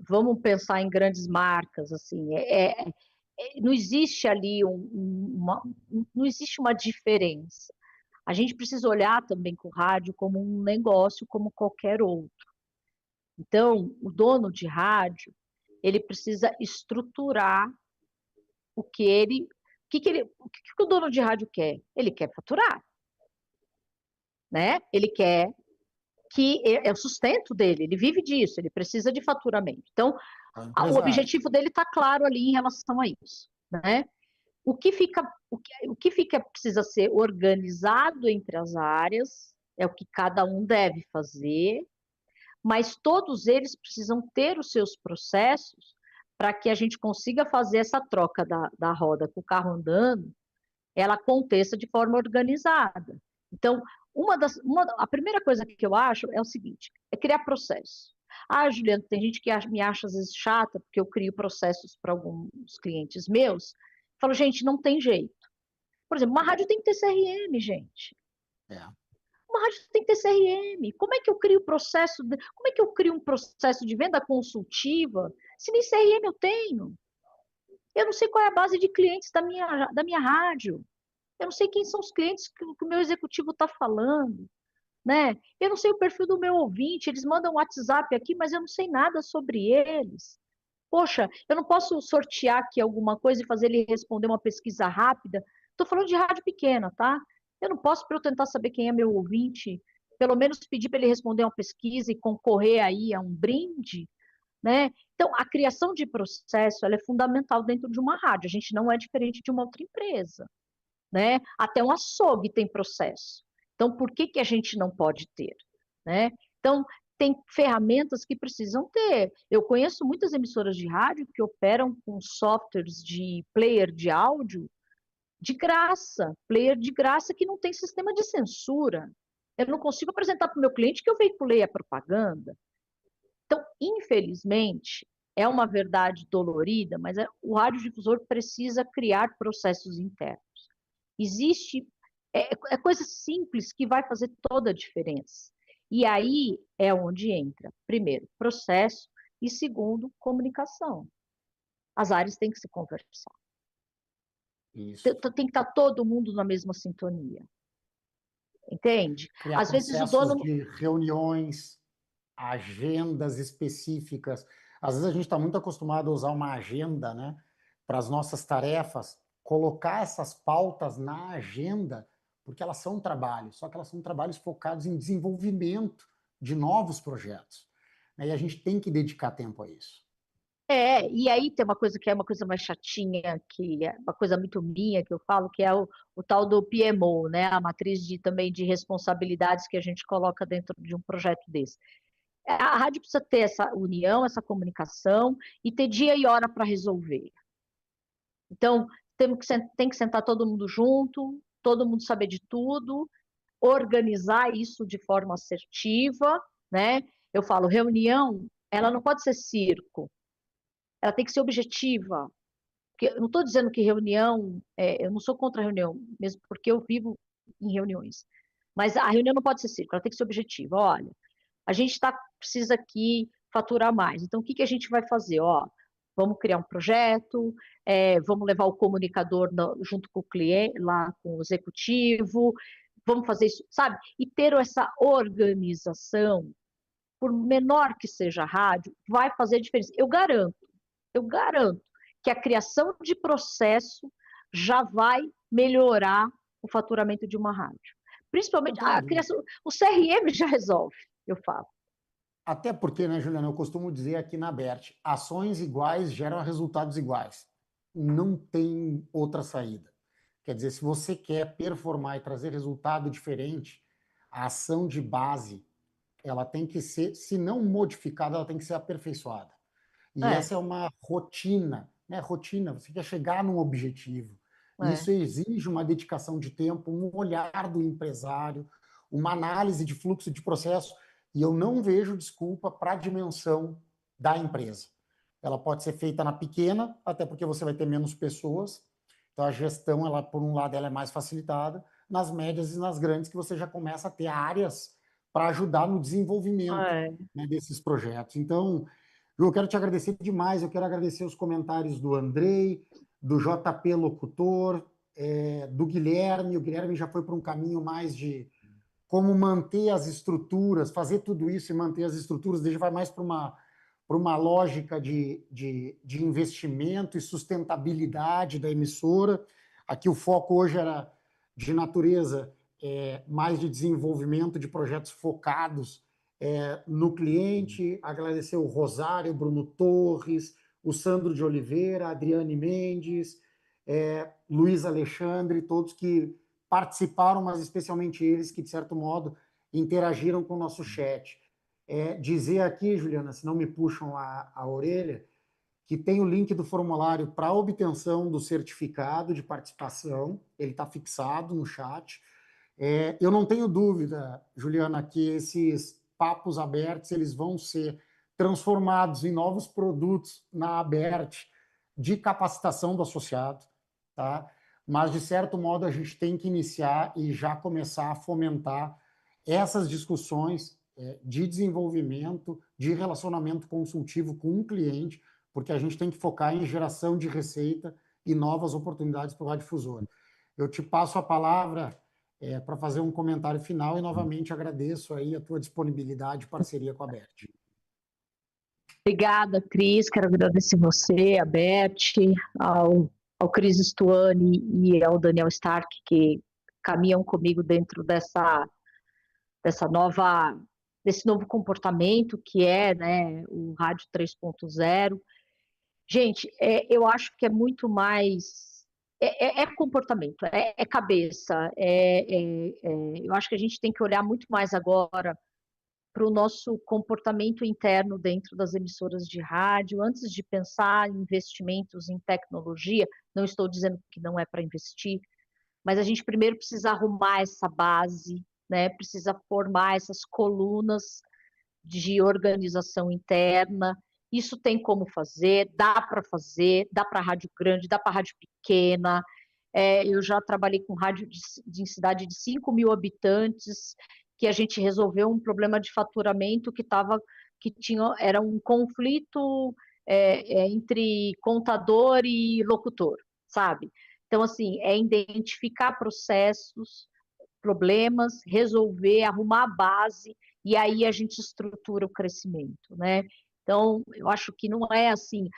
Vamos pensar em grandes marcas, assim, não existe ali não existe uma diferença. A gente precisa olhar também com o rádio como um negócio, como qualquer outro. Então, o dono de rádio, ele precisa estruturar o que ele, o que o dono de rádio quer? Ele quer faturar, né? Ele quer que é o sustento dele, ele vive disso, ele precisa de faturamento. Então, É um o empresário. objetivo dele está claro ali em relação a isso, né? O que fica precisa ser organizado entre as áreas, é o que cada um deve fazer, mas todos eles precisam ter os seus processos para que a gente consiga fazer essa troca da roda com o carro andando, ela aconteça de forma organizada. Então, a primeira coisa que eu acho é o seguinte, é criar processo. Ah, Juliana, tem gente que me acha às vezes chata, porque eu crio processos para alguns clientes meus. Falo, gente, não tem jeito. Por exemplo, uma rádio tem que ter CRM, gente. É. Uma rádio tem que ter CRM. Como é que eu crio como é que eu crio um processo de venda consultiva se nem CRM eu tenho? Eu não sei qual é a base de clientes da minha rádio. Eu não sei quem são os clientes que o meu executivo está falando, né? Eu não sei o perfil do meu ouvinte, eles mandam um WhatsApp aqui, mas eu não sei nada sobre eles. Poxa, eu não posso sortear aqui alguma coisa e fazer ele responder uma pesquisa rápida. Estou falando de rádio pequena, tá? Eu não posso, para eu tentar saber quem é meu ouvinte, pelo menos pedir para ele responder uma pesquisa e concorrer aí a um brinde, né? Então, a criação de processo, ela é fundamental dentro de uma rádio. A gente não é diferente de uma outra empresa, né? Até um açougue tem processo. Então, por que que a gente não pode ter, né? Então, tem ferramentas que precisam ter. Eu conheço muitas emissoras de rádio que operam com softwares de player de áudio de graça, player de graça que não tem sistema de censura. Eu não consigo apresentar para o meu cliente que eu veiculei a propaganda. Então, infelizmente, é uma verdade dolorida, mas o radiodifusor precisa criar processos internos. Existe, é coisa simples que vai fazer toda a diferença. E aí é onde entra, primeiro, processo e segundo, comunicação. As áreas têm que se conversar. Isso. Tem que estar todo mundo na mesma sintonia. Entende? Criar Às vezes o processos dono. de reuniões, agendas específicas. Às vezes a gente está muito acostumado a usar uma agenda, né, para as nossas tarefas, colocar essas pautas na agenda, porque elas são trabalhos, só que elas são trabalhos focados em desenvolvimento de novos projetos. E a gente tem que dedicar tempo a isso. E aí tem uma coisa que é uma coisa mais chatinha, que é uma coisa muito minha que eu falo, que é o tal do PMO, né? A matriz também de responsabilidades que a gente coloca dentro de um projeto desse. A rádio precisa ter essa união, essa comunicação e ter dia e hora para resolver. Então, tem que sentar todo mundo junto, todo mundo saber de tudo, organizar isso de forma assertiva, né? Eu falo, reunião, ela não pode ser circo, ela tem que ser objetiva. Eu não estou dizendo que reunião, eu não sou contra a reunião, mesmo porque eu vivo em reuniões. Mas a reunião não pode ser circo, ela tem que ser objetiva. Olha, a gente precisa aqui faturar mais. Então, o que a gente vai fazer? Ó, vamos criar um projeto, vamos levar o comunicador junto com o cliente, lá com o executivo, vamos fazer isso, sabe? E ter essa organização por menor que seja a rádio, vai fazer diferença. Eu garanto que a criação de processo já vai melhorar o faturamento de uma rádio. Não Principalmente tenho a dúvida. criação, o CRM já resolve, eu falo. Até porque, né, Juliana, eu costumo dizer aqui na BERT, ações iguais geram resultados iguais. Não tem outra saída. Quer dizer, se você quer performar e trazer resultado diferente, a ação de base, ela tem que ser, se não modificada, ela tem que ser aperfeiçoada. E É, essa é uma rotina, né? Rotina, você quer chegar num objetivo. é. Isso exige uma dedicação de tempo, um olhar do empresário, uma análise de fluxo de processo, e eu não vejo desculpa para a dimensão da empresa. Ela pode ser feita na pequena, até porque você vai ter menos pessoas, então a gestão, ela, por um lado, ela é mais facilitada, nas médias e nas grandes, que você já começa a ter áreas para ajudar no desenvolvimento, É. né, desses projetos. Então, Ju, eu quero te agradecer demais, eu quero agradecer os comentários do Andrei, do JP Locutor, do Guilherme. O Guilherme já foi para um caminho mais de como manter as estruturas, fazer tudo isso e manter as estruturas, deixa vai mais para uma lógica de investimento e sustentabilidade da emissora. Aqui o foco hoje era de natureza mais de desenvolvimento de projetos focados no cliente. Agradecer o Rosário, o Bruno Torres, o Sandro de Oliveira, a Adriane Mendes, Luiz Alexandre, todos que participaram, mas especialmente eles que, de certo modo, interagiram com o nosso chat. Dizer aqui, Juliana, se não me puxam a orelha, que tem o link do formulário para a obtenção do certificado de participação, ele está fixado no chat. Eu não tenho dúvida, Juliana, que esses papos abertos eles vão ser transformados em novos produtos na Abert de capacitação do associado, tá? Mas, de certo modo, a gente tem que iniciar e já começar a fomentar essas discussões de desenvolvimento, de relacionamento consultivo com o cliente, porque a gente tem que focar em geração de receita e novas oportunidades para o radiodifusor. Eu te passo a palavra para fazer um comentário final e, novamente, agradeço aí a tua disponibilidade e parceria com a Bert. Obrigada, Cris. Quero agradecer você, a Beth, ao Cris Stuani e ao Daniel Stark, que caminham comigo dentro desse novo comportamento que é, né, o Rádio 3.0. Gente, eu acho que é muito mais. Comportamento, é cabeça. Eu acho que a gente tem que olhar muito mais agora para o nosso comportamento interno dentro das emissoras de rádio, antes de pensar em investimentos em tecnologia. Não estou dizendo que não é para investir, mas a gente primeiro precisa arrumar essa base, né? Precisa formar essas colunas de organização interna. Isso tem como fazer, dá para rádio grande, dá para rádio pequena. Eu já trabalhei com rádio de cidade de 5 mil habitantes, que a gente resolveu um problema de faturamento era um conflito entre contador e locutor, sabe? Então, assim, é identificar processos, problemas, resolver, arrumar a base, e aí a gente estrutura o crescimento, né? Então, eu acho que não é assim,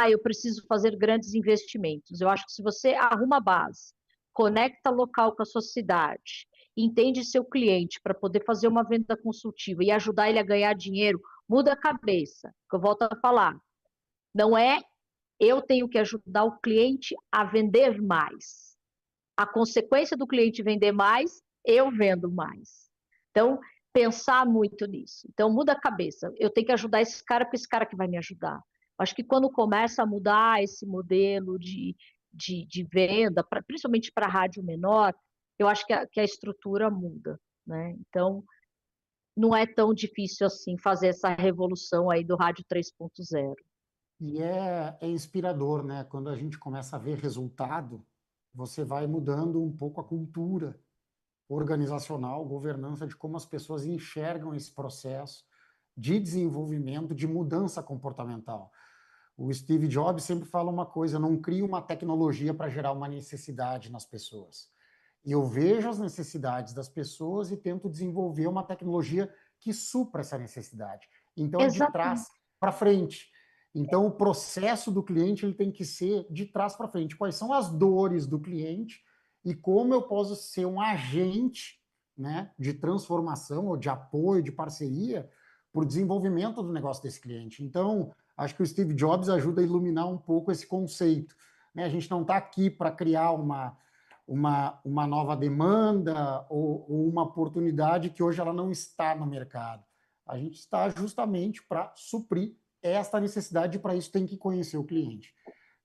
eu preciso fazer grandes investimentos. Eu acho que se você arruma a base, conecta local com a sua cidade, entende seu cliente para poder fazer uma venda consultiva e ajudar ele a ganhar dinheiro, muda a cabeça, que eu volto a falar. Não é eu tenho que ajudar o cliente a vender mais. A consequência do cliente vender mais, eu vendo mais. Então, pensar muito nisso. Então, muda a cabeça. Eu tenho que ajudar esse cara, porque esse cara que vai me ajudar. Acho que quando começa a mudar esse modelo de venda, principalmente para rádio menor, eu acho que a estrutura muda, né? Então, não é tão difícil assim fazer essa revolução aí do rádio 3.0. E é inspirador, né? Quando a gente começa a ver resultado, você vai mudando um pouco a cultura organizacional, governança, de como as pessoas enxergam esse processo de desenvolvimento, de mudança comportamental. O Steve Jobs sempre fala uma coisa: não cria uma tecnologia para gerar uma necessidade nas pessoas. Eu vejo as necessidades das pessoas e tento desenvolver uma tecnologia que supra essa necessidade. Então, é de Exatamente. trás para frente. Então, o processo do cliente ele tem que ser de trás para frente. Quais são as dores do cliente e como eu posso ser um agente, né, de transformação ou de apoio, de parceria para o desenvolvimento do negócio desse cliente. Então, acho que o Steve Jobs ajuda a iluminar um pouco esse conceito, né? A gente não está aqui para criar uma nova demanda ou uma oportunidade que hoje ela não está no mercado. A gente está justamente para suprir esta necessidade, e para isso tem que conhecer o cliente.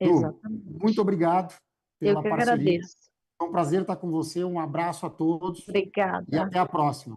Lu, muito Exatamente. obrigado Eu pela que parceria. agradeço. É um prazer estar com você. Um abraço a todos e Obrigada. até a próxima.